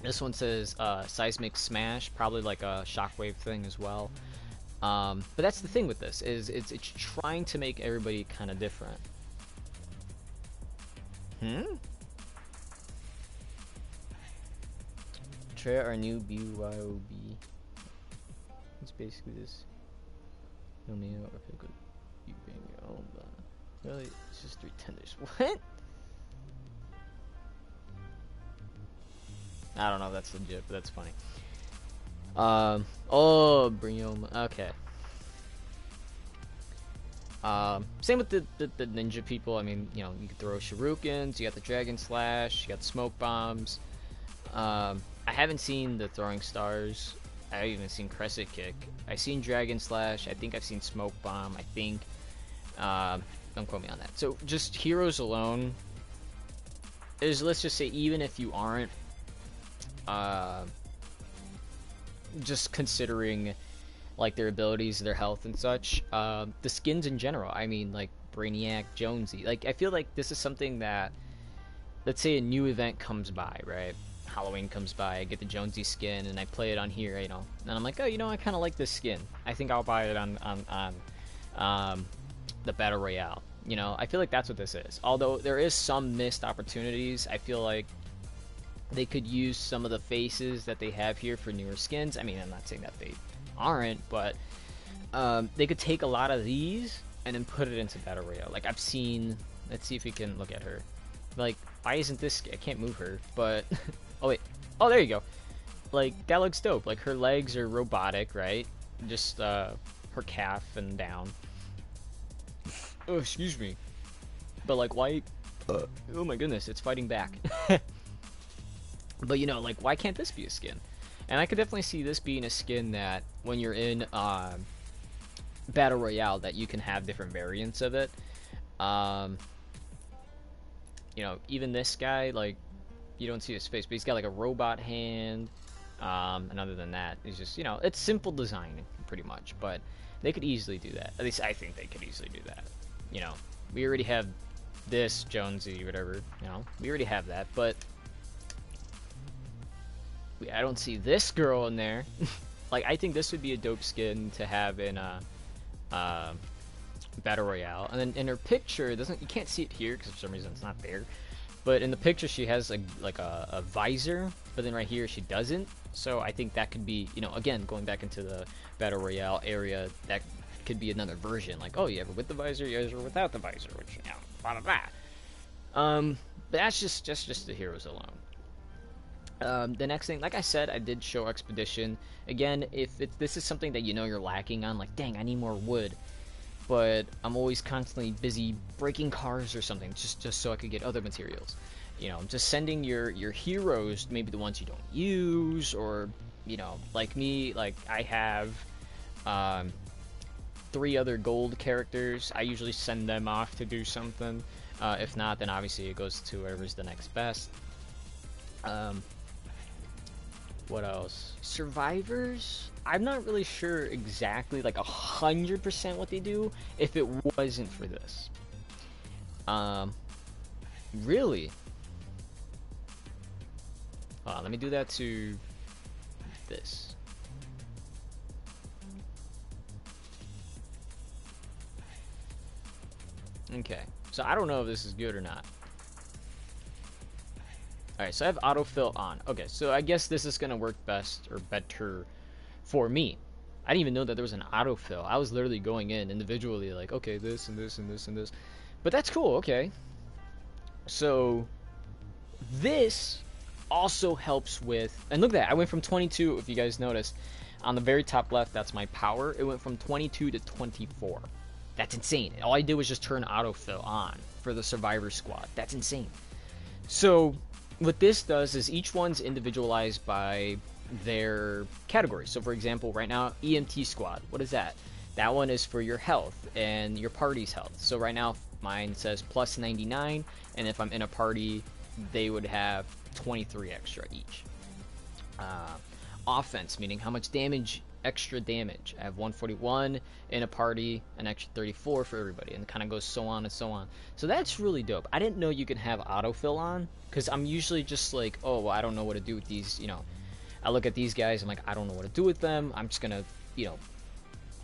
This one says Seismic Smash, probably like a shockwave thing as well. But that's the thing with this is it's trying to make everybody kind of different. Try our new BYOB. It's basically this. Romeo or pick you bring your own. Really, it's just 3 tenders. What? I don't know if that's legit, but that's funny. Oh, Brioma. Okay. Same with the ninja people. I mean, you know, you can throw shurikens, you got the dragon slash, you got the smoke bombs. I haven't seen the throwing stars. I haven't even seen crescent kick. I've seen dragon slash. I think I've seen smoke bomb. I think. Don't quote me on that. So just heroes alone is, let's just say, even if you aren't just considering like their abilities, their health and such, the skins in general, I mean, like Brainiac, Jonesy, like I feel like this is something that, let's say a new event comes by, right? Halloween comes by, I get the Jonesy skin and I play it on here, you know, and I'm like, oh, you know, I kind of like this skin. I think I'll buy it on the Battle Royale. You know, I feel like that's what this is. Although there is some missed opportunities, I feel like they could use some of the faces that they have here for newer skins. I mean, I'm not saying that they aren't, but they could take a lot of these and then put it into Battle Royale. Like I've seen, let's see if we can look at her. Like, why isn't this, I can't move her, but, oh wait, oh there you go. Like, that looks dope. Like her legs are robotic, right? Just her calf and down. Oh, excuse me. But like, why, oh my goodness, it's fighting back. But you know, like, why can't this be a skin? And I could definitely see this being a skin that when you're in Battle Royale, that you can have different variants of it. You know, even this guy, like, you don't see his face, but he's got like a robot hand. And other than that, it's just, you know, it's simple design pretty much. But they could easily do that. At least I think they could easily do that. You know, we already have this Jonesy, whatever. You know, we already have that, but I don't see this girl in there. Like, I think this would be a dope skin to have in Battle Royale. And then in her picture, it doesn't, you can't see it here because for some reason it's not there. But in the picture, she has a visor, but then right here she doesn't. So I think that could be, you know, again, going back into the Battle Royale area, that could be another version. Like, oh, you have it with the visor, you have it without the visor, which, you know, blah blah blah. But that's just the heroes alone. The next thing, like I said, I did show Expedition. Again, if this is something that you know you're lacking on, like, dang, I need more wood, but I'm always constantly busy breaking cars or something, just so I could get other materials. You know, just sending your heroes, maybe the ones you don't use, or, you know, like me, like I have 3 other gold characters. I usually send them off to do something. If not, then obviously it goes to whoever's the next best. What else? Survivors? I'm not really sure exactly, like 100% what they do if it wasn't for this. Really? Let me do that to this. Okay, so I don't know if this is good or not. Alright, so I have autofill on. Okay, so I guess this is gonna work best or better for me. I didn't even know that there was an autofill. I was literally going in individually, like, okay, this and this and this and this. But that's cool, okay. So this also helps with, and look at that, I went from 22, if you guys noticed, On the very top left, that's my power. It went from 22 to 24. That's insane. All I did was just turn autofill on for the survivor squad. That's insane. So what this does is each one's individualized by their category. So for example, right now, EMT squad, what is that? That one is for your health and your party's health. So right now mine says plus 99, and if I'm in a party, they would have 23 extra each. Offense, meaning how much damage, extra damage. I have 141 in a party, an extra 34 for everybody, and it kind of goes so on and so on. So that's really dope. I didn't know you could have autofill on, because I'm usually just like, oh, well, I don't know what to do with these, you know. I look at these guys, I'm like, I don't know what to do with them. I'm just gonna, you know,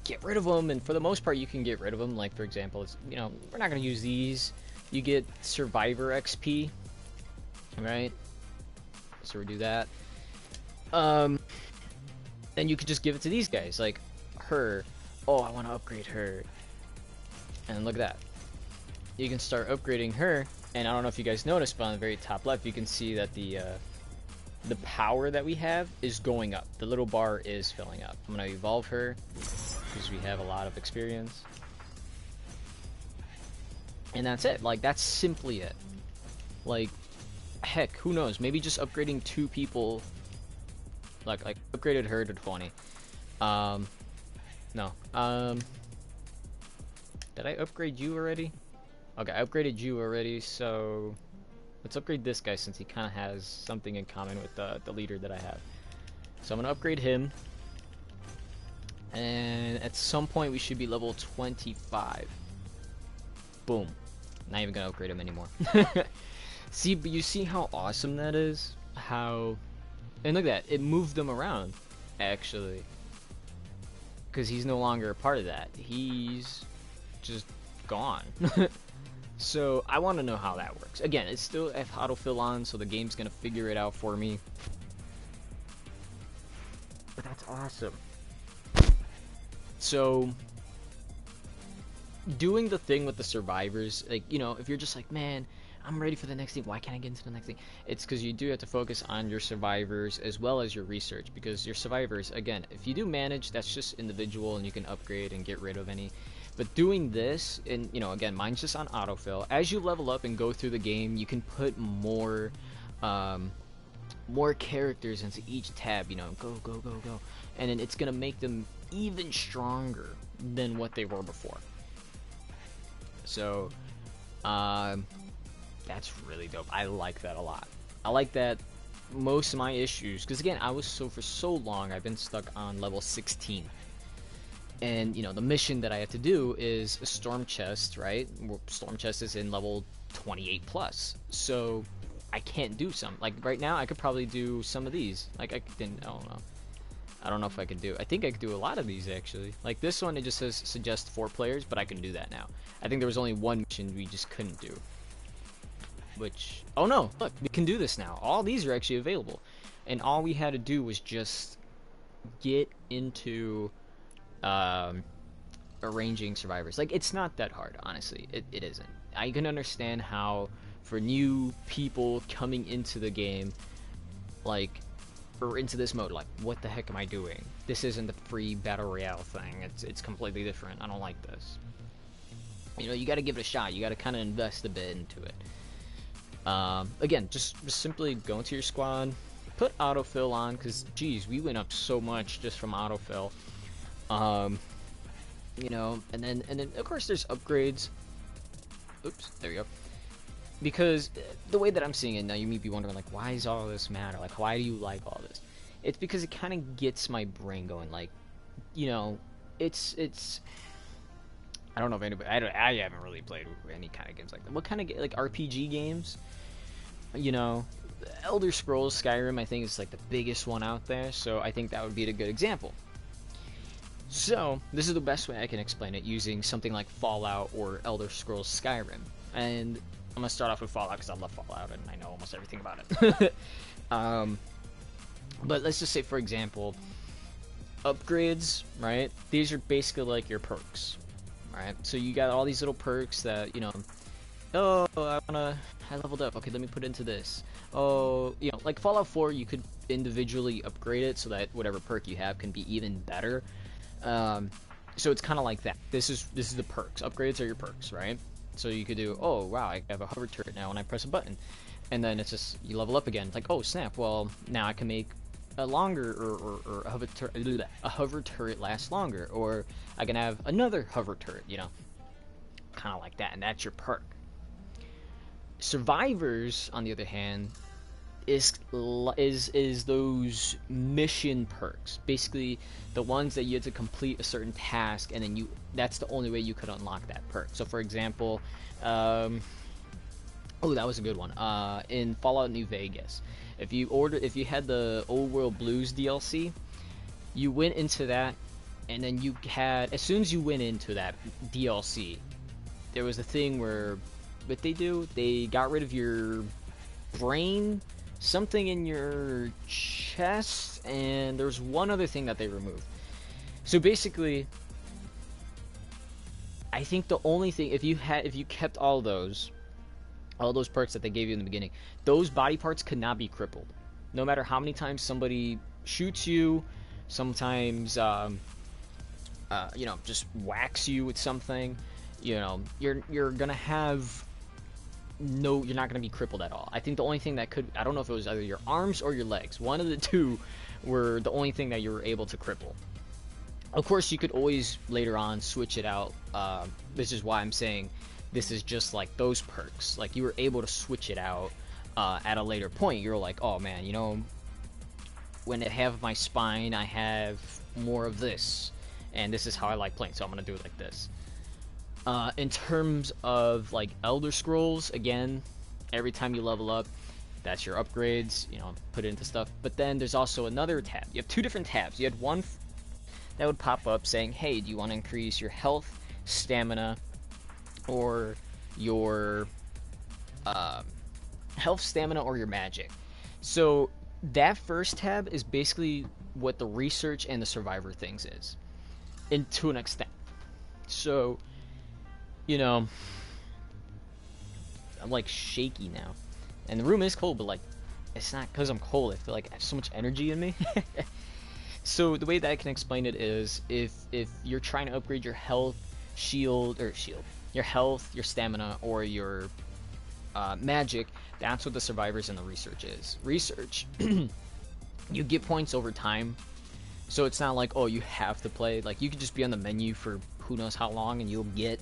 get rid of them, and for the most part, you can get rid of them. Like, for example, it's, you know, we're not gonna use these. You get Survivor XP, right? So we do that. Then you could just give it to these guys, like her. Oh, I want to upgrade her. And look at that. You can start upgrading her, and I don't know if you guys noticed, but on the very top left, you can see that the power that we have is going up. The little bar is filling up. I'm gonna evolve her because we have a lot of experience, and that's it. Like, that's simply it. Like, heck, who knows? Maybe just upgrading 2 people. Like upgraded her to 20. No. Did I upgrade you already? Okay, I upgraded you already, so let's upgrade this guy since he kind of has something in common with the leader that I have. So I'm gonna upgrade him, and at some point we should be level 25. Boom. Not even gonna upgrade him anymore. See, but you see how awesome that is? How... And look at that, it moved them around, actually. Because he's no longer a part of that. He's just gone. So, I want to know how that works. Again, it's still F autofill on, so the game's going to figure it out for me. But that's awesome. So, doing the thing with the survivors, like, you know, if you're just like, man, I'm ready for the next thing, why can't I get into the next thing? It's because you do have to focus on your survivors as well as your research, because your survivors, again, if you do manage, that's just individual and you can upgrade and get rid of any. But doing this, and you know, again, mine's just on autofill. As you level up and go through the game, you can put more characters into each tab, you know, go, and then it's gonna make them even stronger than what they were before. So, that's really dope. I like that a lot. I like that most of my issues, because again, for so long, I've been stuck on level 16. And, you know, the mission that I have to do is a storm chest, right? Storm chest is in level 28 plus. So, I can't do some. Like, right now, I could probably do some of these. Like, I don't know. I don't know if I could do... I think I could do a lot of these, actually. Like, this one, it just says suggest 4 players, but I can do that now. I think there was only one mission we just couldn't do. Which... Oh, no! Look, we can do this now. All these are actually available. And all we had to do was just get into... arranging survivors. Like, it's not that hard, honestly. It isn't. I can understand how, for new people coming into the game, like... or into this mode, like, what the heck am I doing? This isn't the free battle royale thing. It's completely different. I don't like this. You know, you gotta give it a shot. You gotta kind of invest a bit into it. Again, just simply go into your squad, put autofill on, because, geez, we went up so much just from autofill. You know, and then, of course, there's upgrades. Oops, there we go. Because the way that I'm seeing it now, you may be wondering, like, why does all this matter? Like, why do you like all this? It's because it kind of gets my brain going. Like, you know, it's. I don't know if anybody. I haven't really played any kind of games like that. What kind of like RPG games? You know, Elder Scrolls Skyrim, I think, is like the biggest one out there. So I think that would be a good example. So this is the best way I can explain it, using something like Fallout or Elder Scrolls Skyrim. And I'm gonna start off with Fallout because I love Fallout and I know almost everything about it. But let's just say, for example, upgrades, right? These are basically like your perks, right? So you got all these little perks that, you know, oh, I leveled up. Okay, let me put into this. Oh, you know, like Fallout 4, you could individually upgrade it so that whatever perk you have can be even better. So it's kind of like that. This is the perks. Upgrades are your perks, right? So you could do, oh wow, I have a hover turret now when I press a button, and then it's just you level up again. It's like, oh snap, well now I can make a longer or a hover turret last longer, or I can have another hover turret, you know, kind of like that, and that's your perk. Survivors, on the other hand, is those mission perks, basically the ones that you had to complete a certain task, and then that's the only way you could unlock that perk. So for example, oh, that was a good one. In Fallout New Vegas, if you had the Old World Blues DLC, you went into that, and then you had, as soon as you went into that DLC, there was a thing where what they got rid of your brain, something in your chest, and there's one other thing that they removed. So basically, I think the only thing, if you kept all those perks that they gave you in the beginning, those body parts could not be crippled. No matter how many times somebody shoots you, sometimes you know, just whacks you with something, you know, you're gonna have no, you're not going to be crippled at all. I think the only thing that could, I don't know if it was either your arms or your legs, one of the two were the only thing that you were able to cripple. Of course, you could always later on switch it out. This is why I'm saying this is just like those perks. Like, you were able to switch it out at a later point. You're like, oh man, you know, when I have my spine, I have more of this, and this is how I like playing, so I'm going to do it like this. In terms of like Elder Scrolls, again, every time you level up, that's your upgrades, you know, put it into stuff. But then there's also another tab. You have two different tabs. You had one that would pop up saying, hey, do you want to increase your health, stamina, or your health, stamina, or your magic? So that first tab is basically what the research and the survivor things is, and to an extent. So, you know, I'm like shaky now, and the room is cold, but like, it's not because I'm cold. I feel like I have so much energy in me. So the way that I can explain it is, if you're trying to upgrade your health, your health, your stamina, or your magic, that's what the survivors and the research is. Research, you get points over time, so it's not like, oh, you have to play. Like, you could just be on the menu for who knows how long, and you'll get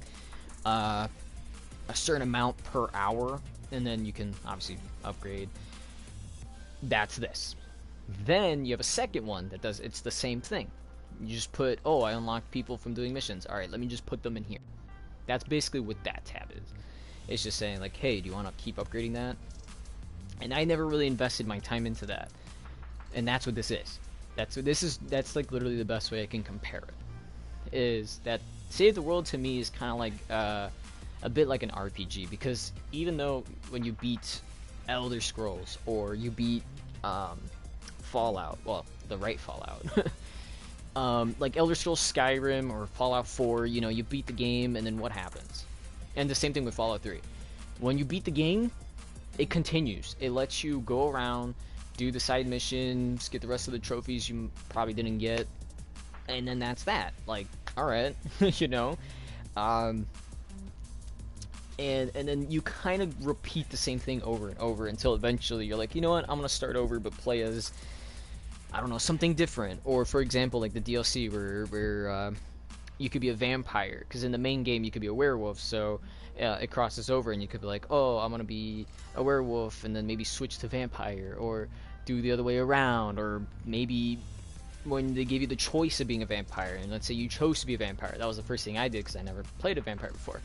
a certain amount per hour, and then you can obviously upgrade. That's this. Then you have a second one that does, it's the same thing. You just put, oh, I unlocked people from doing missions. Alright, let me just put them in here. That's basically what that tab is. It's just saying like, hey, do you want to keep upgrading that? And I never really invested my time into that. And that's what this is. That's like literally the best way I can compare it. Is that Save the World to me is kind of like a bit like an RPG, because even though when you beat Elder Scrolls or you beat Fallout, well, the right Fallout, like Elder Scrolls Skyrim or Fallout 4, you know, you beat the game and then what happens? And the same thing with Fallout 3. When you beat the game, it continues. It lets you go around, do the side missions, get the rest of the trophies you probably didn't get, and then that's that. Like, alright, you know? And then you kind of repeat the same thing over and over until eventually you're like, you know what, I'm gonna start over but play as, I don't know, something different. Or for example, like the DLC where you could be a vampire, because in the main game you could be a werewolf, so it crosses over and you could be like, oh, I'm gonna be a werewolf, and then maybe switch to vampire, or do the other way around, or maybe when they give you the choice of being a vampire, and let's say you chose to be a vampire. That was the first thing I did because I never played a vampire before.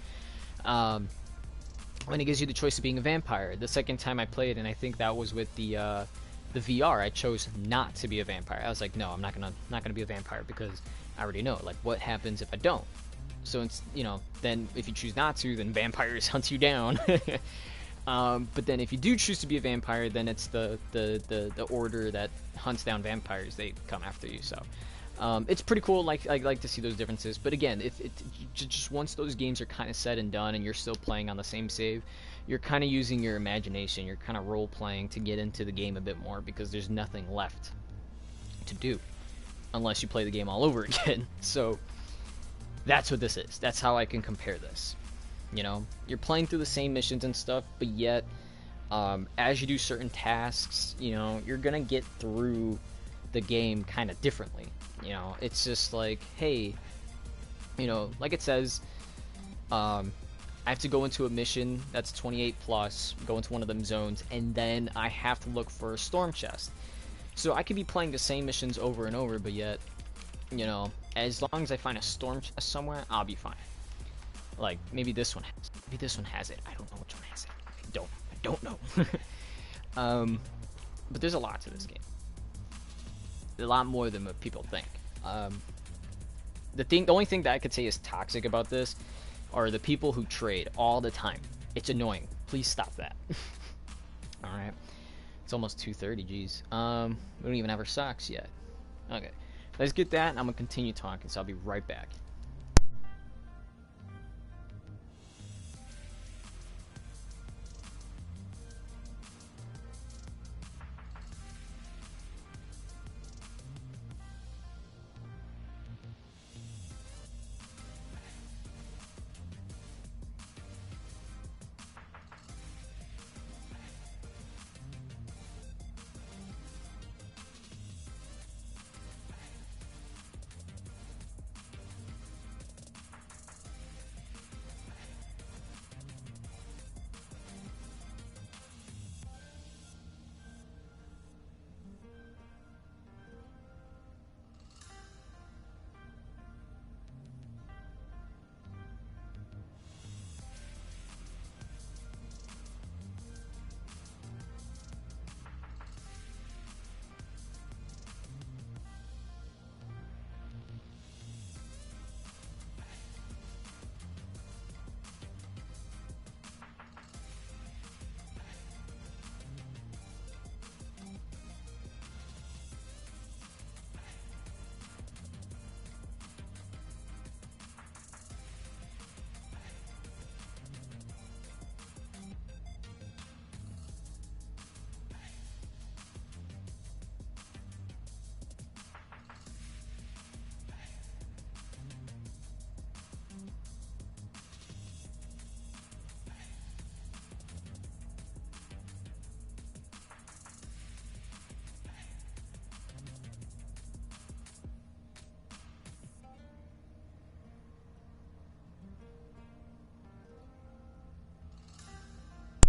When it gives you the choice of being a vampire, the second time I played, and I think that was with the VR, I chose not to be a vampire. I was like, no, I'm not gonna be a vampire, because I already know, like, what happens if I don't. So it's, you know, then if you choose not to, then vampires hunt you down. But then if you do choose to be a vampire, then it's the order that hunts down vampires. They come after you. So It's pretty cool. Like I like to see those differences. But again, if it just once those games are kind of said and done, and you're still playing on the same save, you're kind of using your imagination. You're kind of role playing to get into the game a bit more because there's nothing left to do unless you play the game all over again. So that's what this is. That's how I can compare this. You know, you're playing through the same missions and stuff, but yet as you do certain tasks, you know, you're gonna get through the game kind of differently. You know, it's just like, hey, you know, like it says, I have to go into a mission that's 28 plus, go into one of them zones, and then I have to look for a storm chest. So I could be playing the same missions over and over, but yet, you know, as long as I find a storm chest somewhere, I'll be fine. Like, maybe this one has it. I don't know which one has it. I don't know. But there's a lot to this game. A lot more than what people think. The only thing that I could say is toxic about this are the people who trade all the time. It's annoying. Please stop that. Alright. It's almost 2:30, geez. We don't even have our socks yet. Okay. Let's get that, and I'm going to continue talking, so I'll be right back.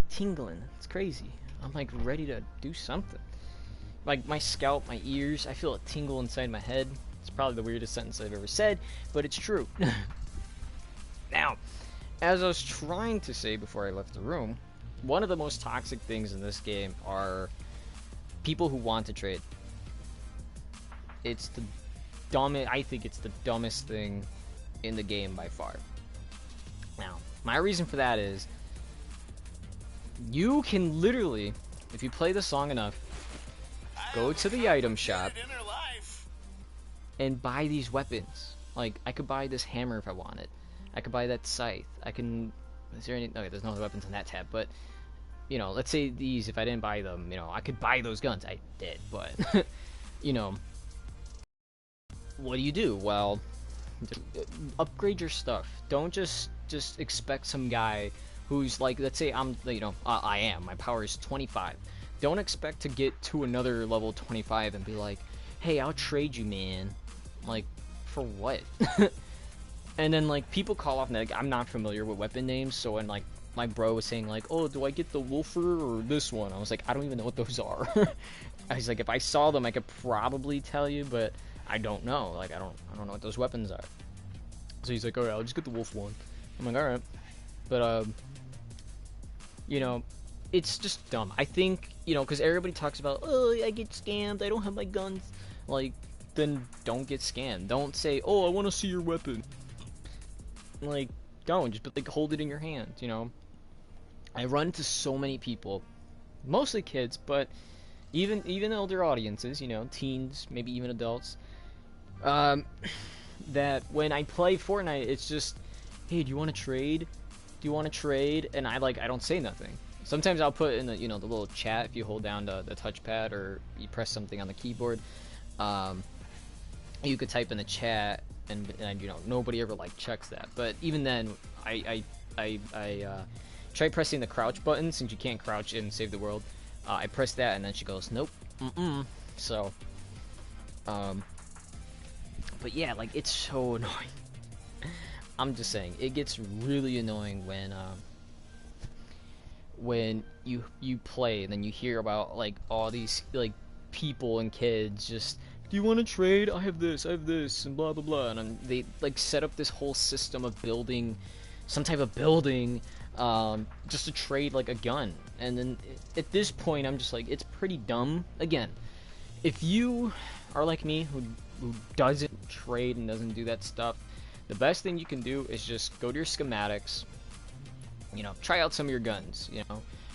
Tingling. It's crazy. I'm like ready to do something. Like my scalp, my ears, I feel a tingle inside my head. It's probably the weirdest sentence I've ever said, but it's true. Now, as I was trying to say before I left the room, one of the most toxic things in this game are people who want to trade. It's the dumbest, I think it's the dumbest thing in the game by far. Now, my reason for that is you can literally, if you play the song enough, go to the item shop and buy these weapons. Like, I could buy this hammer if I wanted. I could buy that scythe. I can... Is there any... Okay, there's no other weapons in that tab, but... You know, let's say these, if I didn't buy them, you know, I could buy those guns. I did, but... you know... What do? Well... Upgrade your stuff. Don't just expect some guy who's like, let's say I'm, you know, I am. My power is 25. Don't expect to get to another level 25 and be like, hey, I'll trade you, man. Like, for what? And then, like, people call off, like, I'm not familiar with weapon names, so when, like, my bro was saying, like, oh, do I get the Wolfer or this one? I was like, I don't even know what those are. I was like, if I saw them, I could probably tell you, but I don't know. Like, I don't know what those weapons are. So he's like, alright, I'll just get the Wolf one. I'm like, alright. But, you know, it's just dumb. I think, you know, because everybody talks about, oh, I get scammed, I don't have my guns. Like, then don't get scammed. Don't say, oh, I want to see your weapon. Like, don't. Just, like, hold it in your hand, you know. I run into so many people, mostly kids, but even older audiences, you know, teens, maybe even adults, Um, that when I play Fortnite, it's just, hey, do you want to trade? Do you want to trade? And I don't say nothing. Sometimes I'll put in the the little chat if you hold down the touchpad or you press something on the keyboard. You could type in the chat, and nobody ever checks that. But even then, I try pressing the crouch button since you can't crouch and save the world. I press that, and then she goes, nope, So, but yeah, it's so annoying. I'm just saying, it gets really annoying when you play and then you hear about all these people and kids just, do you want to trade? I have this, and blah blah blah, and they set up this whole system of building some type of building just to trade a gun. And then at this point, I'm just it's pretty dumb. Again, if you are like me who doesn't trade and doesn't do that stuff, the best thing you can do is just go to your schematics, try out some of your guns,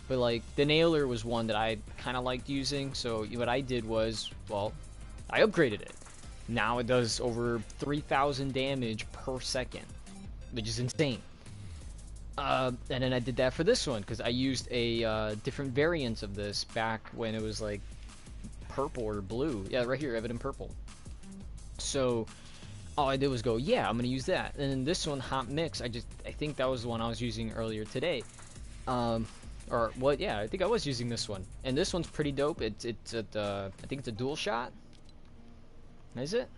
but the nailer was one that I kind of liked using. So what I did was, well, I upgraded it. Now it does over 3,000 damage per second, which is insane. And then I did that for this one because I used a different variant of this back when it was purple or blue. Yeah, right here, evident purple. So all I did was go, yeah, I'm gonna use that. And then this one, hot mix, I think that was the one I was using earlier today. Or what? Yeah, I think I was using this one. And this one's pretty dope. It's at I think it's a dual shot. Is it?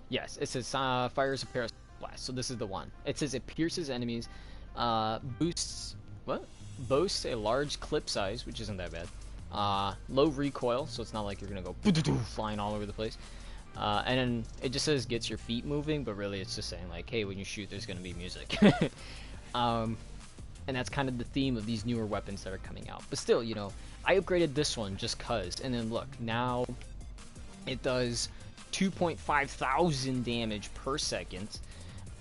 Yes, it says fires a pair of blast. So this is the one. It says it pierces enemies, boasts a large clip size, which isn't that bad. Low recoil, so it's not like you're gonna go flying all over the place. And then it just says gets your feet moving, but really it's just saying hey, when you shoot, there's gonna be music. And that's kind of the theme of these newer weapons that are coming out. But still, I upgraded this one just cause. And then look, now it does 2.5 thousand damage per second.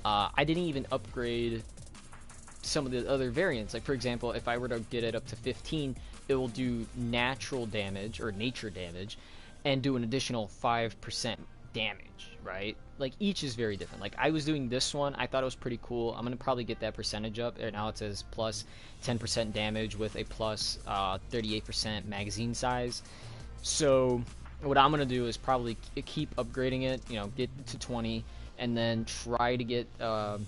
I didn't even upgrade some of the other variants. For example, if I were to get it up to 15, it will do natural damage or nature damage and do an additional 5% damage, right? Each is very different. I was doing this one, I thought it was pretty cool. I'm gonna probably get that percentage up. And now it says plus 10% damage with a plus 38% magazine size. So what I'm gonna do is probably keep upgrading it, get to 20, and then try to get the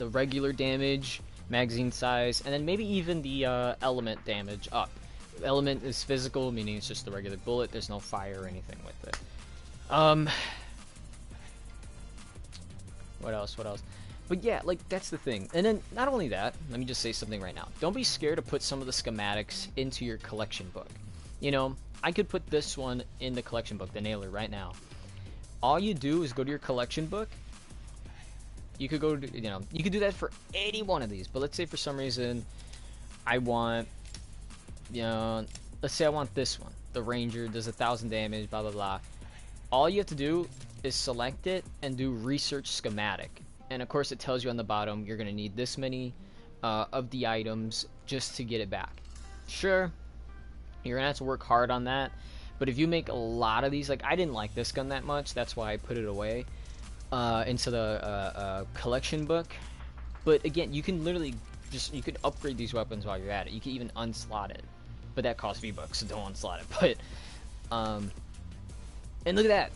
regular damage, magazine size, and then maybe even the element damage up. Element is physical, meaning it's just the regular bullet. There's no fire or anything with it. What else? But yeah, that's the thing. And then not only that, let me just say something right now. Don't be scared to put some of the schematics into your collection book. I could put this one in the collection book, the nailer, right now. All you do is go to your collection book. You could go to, you could do that for any one of these. But let's say for some reason I want, let's say I want this one. The Ranger does 1,000 damage, blah, blah, blah. All you have to do is select it and do research schematic. And of course it tells you on the bottom, you're going to need this many of the items just to get it back. Sure, you're going to have to work hard on that. But if you make a lot of these, I didn't like this gun that much, that's why I put it away into the collection book. But again, you can literally you could upgrade these weapons while you're at it. You can even unslot it, but that costs V-Bucks, so don't unslot it. But and look at that,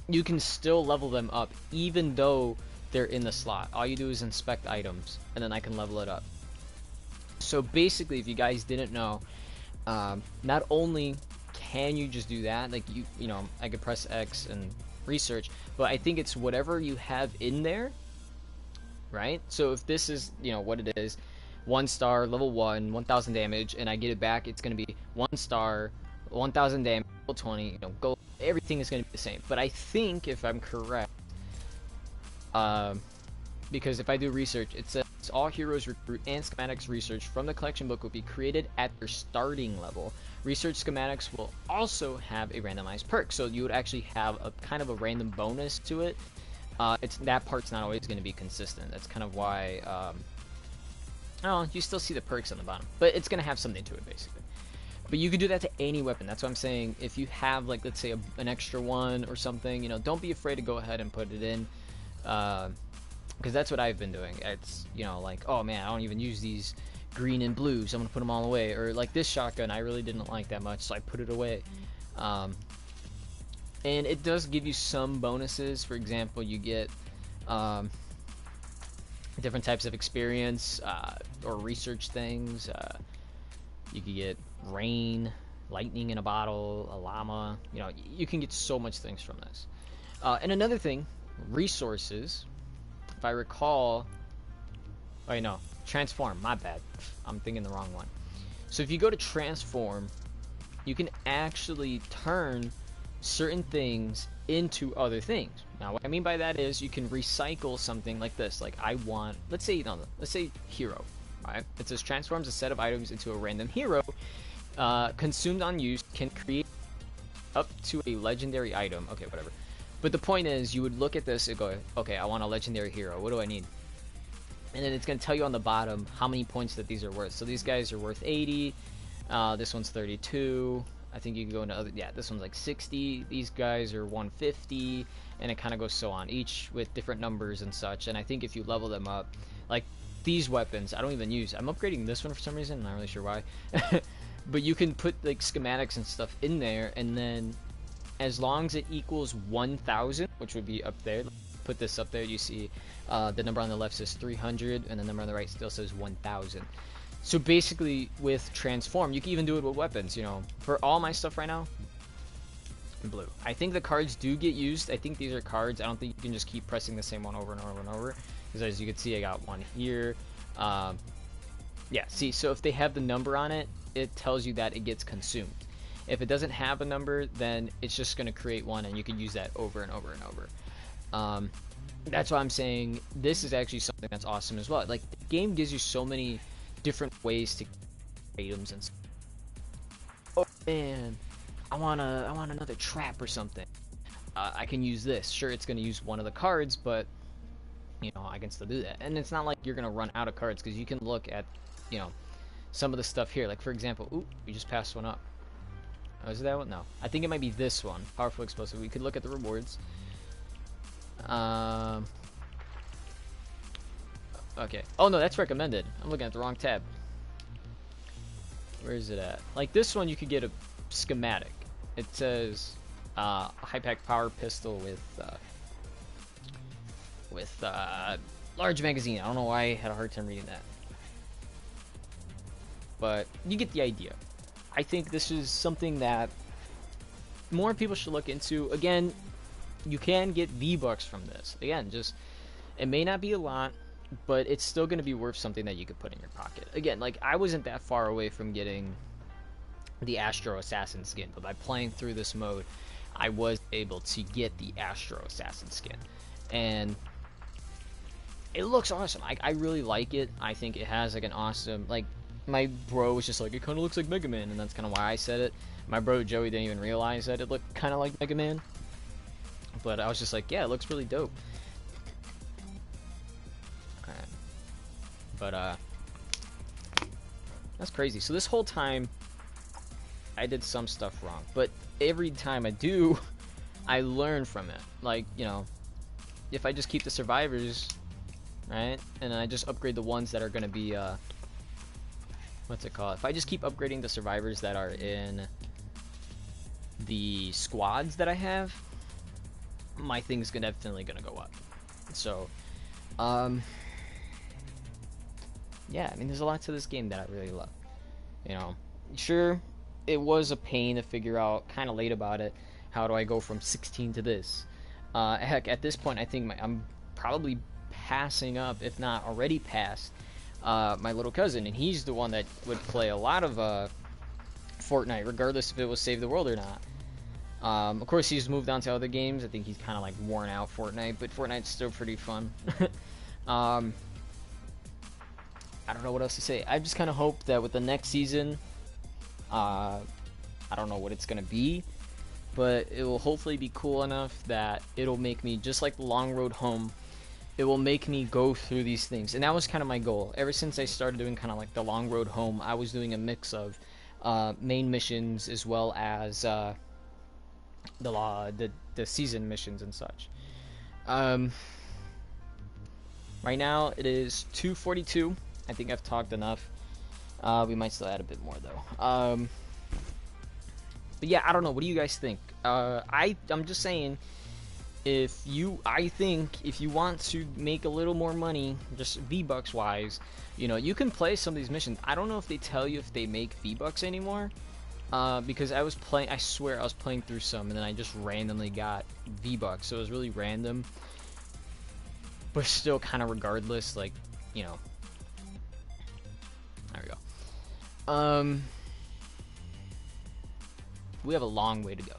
you can still level them up even though they're in the slot. All you do is inspect items, and then I can level it up. So basically, if you guys didn't know, not only can you just do that, I could press X and research, but I think it's whatever you have in there, right? So if this is, what it is, 1 star, level 1, 1,000 damage, and I get it back, it's going to be 1 star, 1,000 damage, level 20, gold, everything is going to be the same. But I think, if I'm correct, because if I do research, it says all heroes recruit and schematics research from the collection book will be created at their starting level. Research schematics will also have a randomized perk, so you would actually have a kind of a random bonus to it. That part's not always going to be consistent. That's kind of why you still see the perks on the bottom, but it's going to have something to it basically. But you could do that to any weapon. That's what I'm saying. If you have, like, let's say an extra one or something, you know, don't be afraid to go ahead and put it in. Because that's what I've been doing. It's, you know, like, oh man, I don't even use these green and blues, I'm gonna put them all away. Or like this shotgun, I really didn't like that much, so I put it away. And it does give you some bonuses. For example, you get different types of experience or research things. You can get rain, lightning in a bottle, a llama. You know, you can get so much things from this. And another thing, resources. If I recall, wait, no, transform, my bad. I'm thinking the wrong one. So if you go to transform, you can actually turn certain things into other things. Now, what I mean by that is you can recycle something like this. Like I want, let's say hero, right? It says transforms a set of items into a random hero. Consumed on use can create up to a legendary item. Okay, whatever. But the point is, you would look at this and go, okay, I want a legendary hero. What do I need? And then it's going to tell you on the bottom how many points that these are worth. So these guys are worth 80. This one's 32. I think you can go into other... Yeah, this one's like 60. These guys are 150. And it kind of goes so on, each with different numbers and such. And I think if you level them up, like these weapons, I don't even use. I'm upgrading this one for some reason. I'm not really sure why. But you can put like schematics and stuff in there, and then as long as it equals 1,000, which would be up there, put this up there, you see the number on the left says 300, and the number on the right still says 1,000. So basically, with transform, you can even do it with weapons. You know, for all my stuff right now, blue. I think the cards do get used. I think these are cards. I don't think you can just keep pressing the same one over and over and over. Because as you can see, I got one here. Yeah, see, so if they have the number on it, it tells you that it gets consumed. If it doesn't have a number, then it's just going to create one, and you can use that over and over and over. That's why I'm saying this is actually something that's awesome as well. Like, the game gives you so many different ways to get items and stuff. Oh man, I want another trap or something. I can use this. Sure, it's going to use one of the cards, but you know, I can still do that. And it's not like you're going to run out of cards, because you can look at, you know, some of the stuff here. Like, for example, ooh, we just passed one up. Oh, is it that one? No. I think it might be this one. Powerful explosive. We could look at the rewards. Okay. Oh, no, that's recommended. I'm looking at the wrong tab. Where is it at? Like, this one, you could get a schematic. It says a high-pack power pistol with large magazine. I don't know why I had a hard time reading that. But you get the idea. I think this is something that more people should look into. Again, you can get V-Bucks from this. Again, just, it may not be a lot, but it's still going to be worth something that you could put in your pocket. Again, like, I wasn't that far away from getting the Astro Assassin skin, but by playing through this mode, I was able to get the Astro Assassin skin. And it looks awesome. I really like it. I think it has, like, an awesome, like, my bro was just like, it kind of looks like Mega Man, and that's kind of why I said it. My bro Joey didn't even realize that it looked kind of like Mega Man. But I was just like, yeah, it looks really dope. Alright. But, that's crazy. So this whole time, I did some stuff wrong. But every time I do, I learn from it. Like, you know, if I just keep the survivors, right? And then I just upgrade the ones that are going to be, what's it called? If I just keep upgrading the survivors that are in the squads that I have, my thing's definitely gonna go up. So, yeah, I mean, there's a lot to this game that I really love. You know, sure, it was a pain to figure out, kind of late about it, how do I go from 16 to this? Heck, at this point, I think I'm probably passing up, if not already past, my little cousin, and he's the one that would play a lot of Fortnite, regardless if it was Save the World or not. Of course, he's moved on to other games. I think he's kind of like worn out Fortnite, but Fortnite's still pretty fun. I don't know what else to say. I just kind of hope that with the next season, I don't know what it's going to be, but it will hopefully be cool enough that it'll make me, just like the long road home, it will make me go through these things. And that was kind of my goal. Ever since I started doing kind of like the long road home, I was doing a mix of main missions as well as the season missions and such. Right now it is 2:42. I think I've talked enough. We might still add a bit more though. But yeah, I don't know. What do you guys think? I'm just saying, I think if you want to make a little more money, just V-Bucks wise, you can play some of these missions. I don't know if they tell you if they make V-Bucks anymore, because I swear I was playing through some and then I just randomly got V-Bucks, so it was really random, but still kind of regardless, like, there we go. We have a long way to go.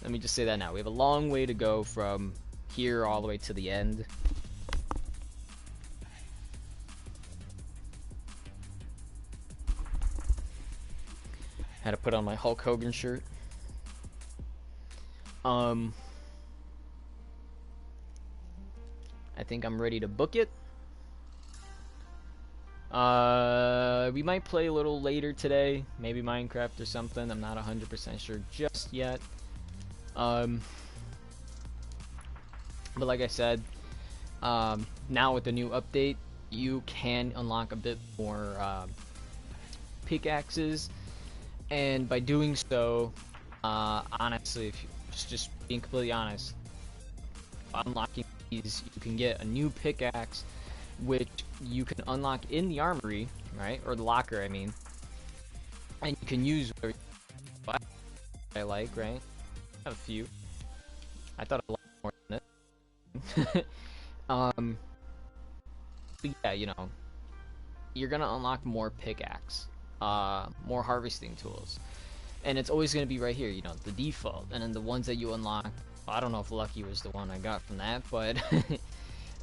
Let me just say that now. We have a long way to go from here all the way to the end. Had to put on my Hulk Hogan shirt. I think I'm ready to book it. We might play a little later today, maybe Minecraft or something. I'm not 100% sure just yet. But like I said, now with the new update, you can unlock a bit more pickaxes, and by doing so, honestly, if you just being completely honest, unlocking these, you can get a new pickaxe, which you can unlock in the armory, right, or the locker, I mean, and you can use whatever I like, right? I have a few. I thought a lot more than it. But yeah, you're gonna unlock more pickaxe, more harvesting tools, and it's always gonna be right here, the default, and then the ones that you unlock. Well, I don't know if Lucky was the one I got from that, but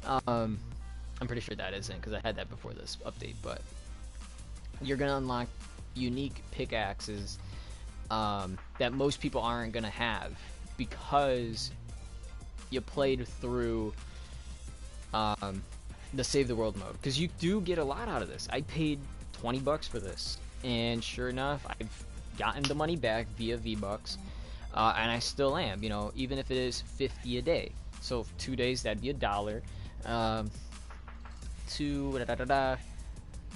I'm pretty sure that isn't, because I had that before this update. But you're gonna unlock unique pickaxes that most people aren't gonna have, because you played through the Save the World mode, because you do get a lot out of this. I paid $20 for this, and sure enough, I've gotten the money back via V-Bucks, and I still am, even if it is 50 a day. So 2 days, that'd be $1.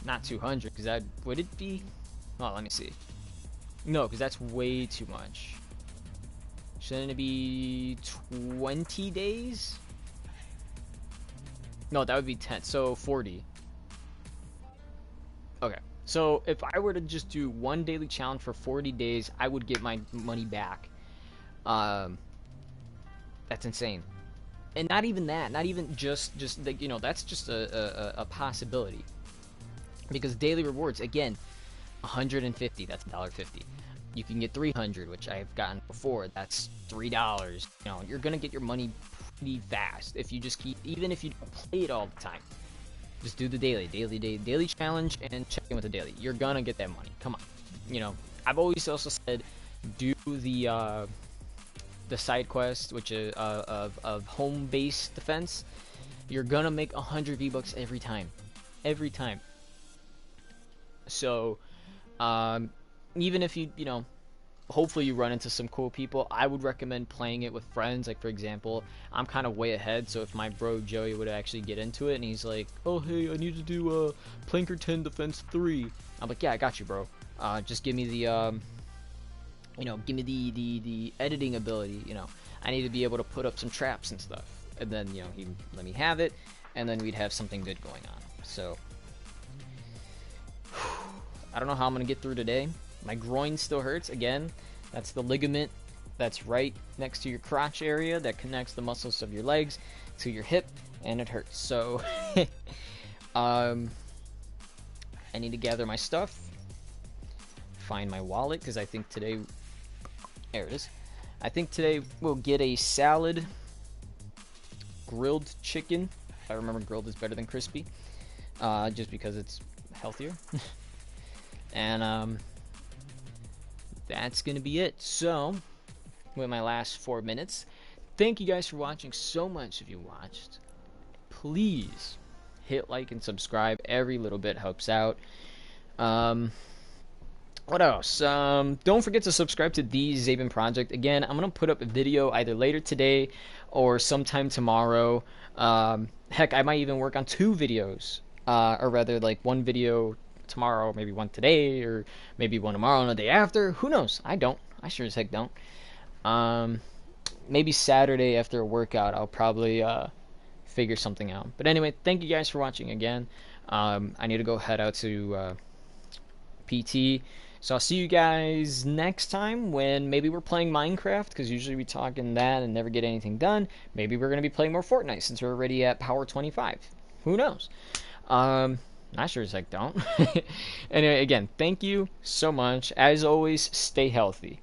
Not 200, because that would it be? Oh, let me see. No, because that's way too much. Shouldn't it be 20 days? No, that would be 10. So 40. Okay. So if I were to just do one daily challenge for 40 days, I would get my money back. That's insane. And not even that. Not even just like, that's just a possibility. Because daily rewards, again, 150. That's $1.50. You can get 300, which I've gotten before. That's $3. You're gonna get your money pretty fast if you just keep, even if you don't play it all the time. Just do the daily challenge and check in with the daily. You're gonna get that money. Come on. I've always also said, do the side quest, which is of home base defense. You're gonna make 100 V-Bucks every time. Every time. So, even if you hopefully you run into some cool people, I would recommend playing it with friends. Like, for example, I'm kind of way ahead, so if my bro Joey would actually get into it and he's like, oh hey, I need to do Plankerton Defense 3, I'm like, yeah, I got you, bro. Just give me the give me the editing ability. I need to be able to put up some traps and stuff, and then he let me have it, and then we'd have something good going on. So I don't know how I'm gonna get through today. My groin still hurts. Again, that's the ligament that's right next to your crotch area that connects the muscles of your legs to your hip, and it hurts. So I need to gather my stuff, find my wallet, because I think today, there it is. I think today we'll get a salad, grilled chicken. I remember grilled is better than crispy, just because it's healthier. And that's gonna be it. So, with my last 4 minutes, thank you guys for watching so much. If you watched, please hit like and subscribe. Every little bit helps out. What else? Don't forget to subscribe to the Zaben Project. Again, I'm gonna put up a video either later today or sometime tomorrow. Heck, I might even work on 2 videos, or rather, like 1 video tomorrow, maybe one today, or maybe one tomorrow and the day after. Who knows? I don't. I sure as heck don't. Maybe Saturday after a workout, I'll probably figure something out. But anyway, thank you guys for watching again. I need to go head out to PT. So I'll see you guys next time when maybe we're playing Minecraft, because usually we talk in that and never get anything done. Maybe we're going to be playing more Fortnite since we're already at power 25. Who knows? Not sure as heck don't. Anyway, again, thank you so much. As always, stay healthy.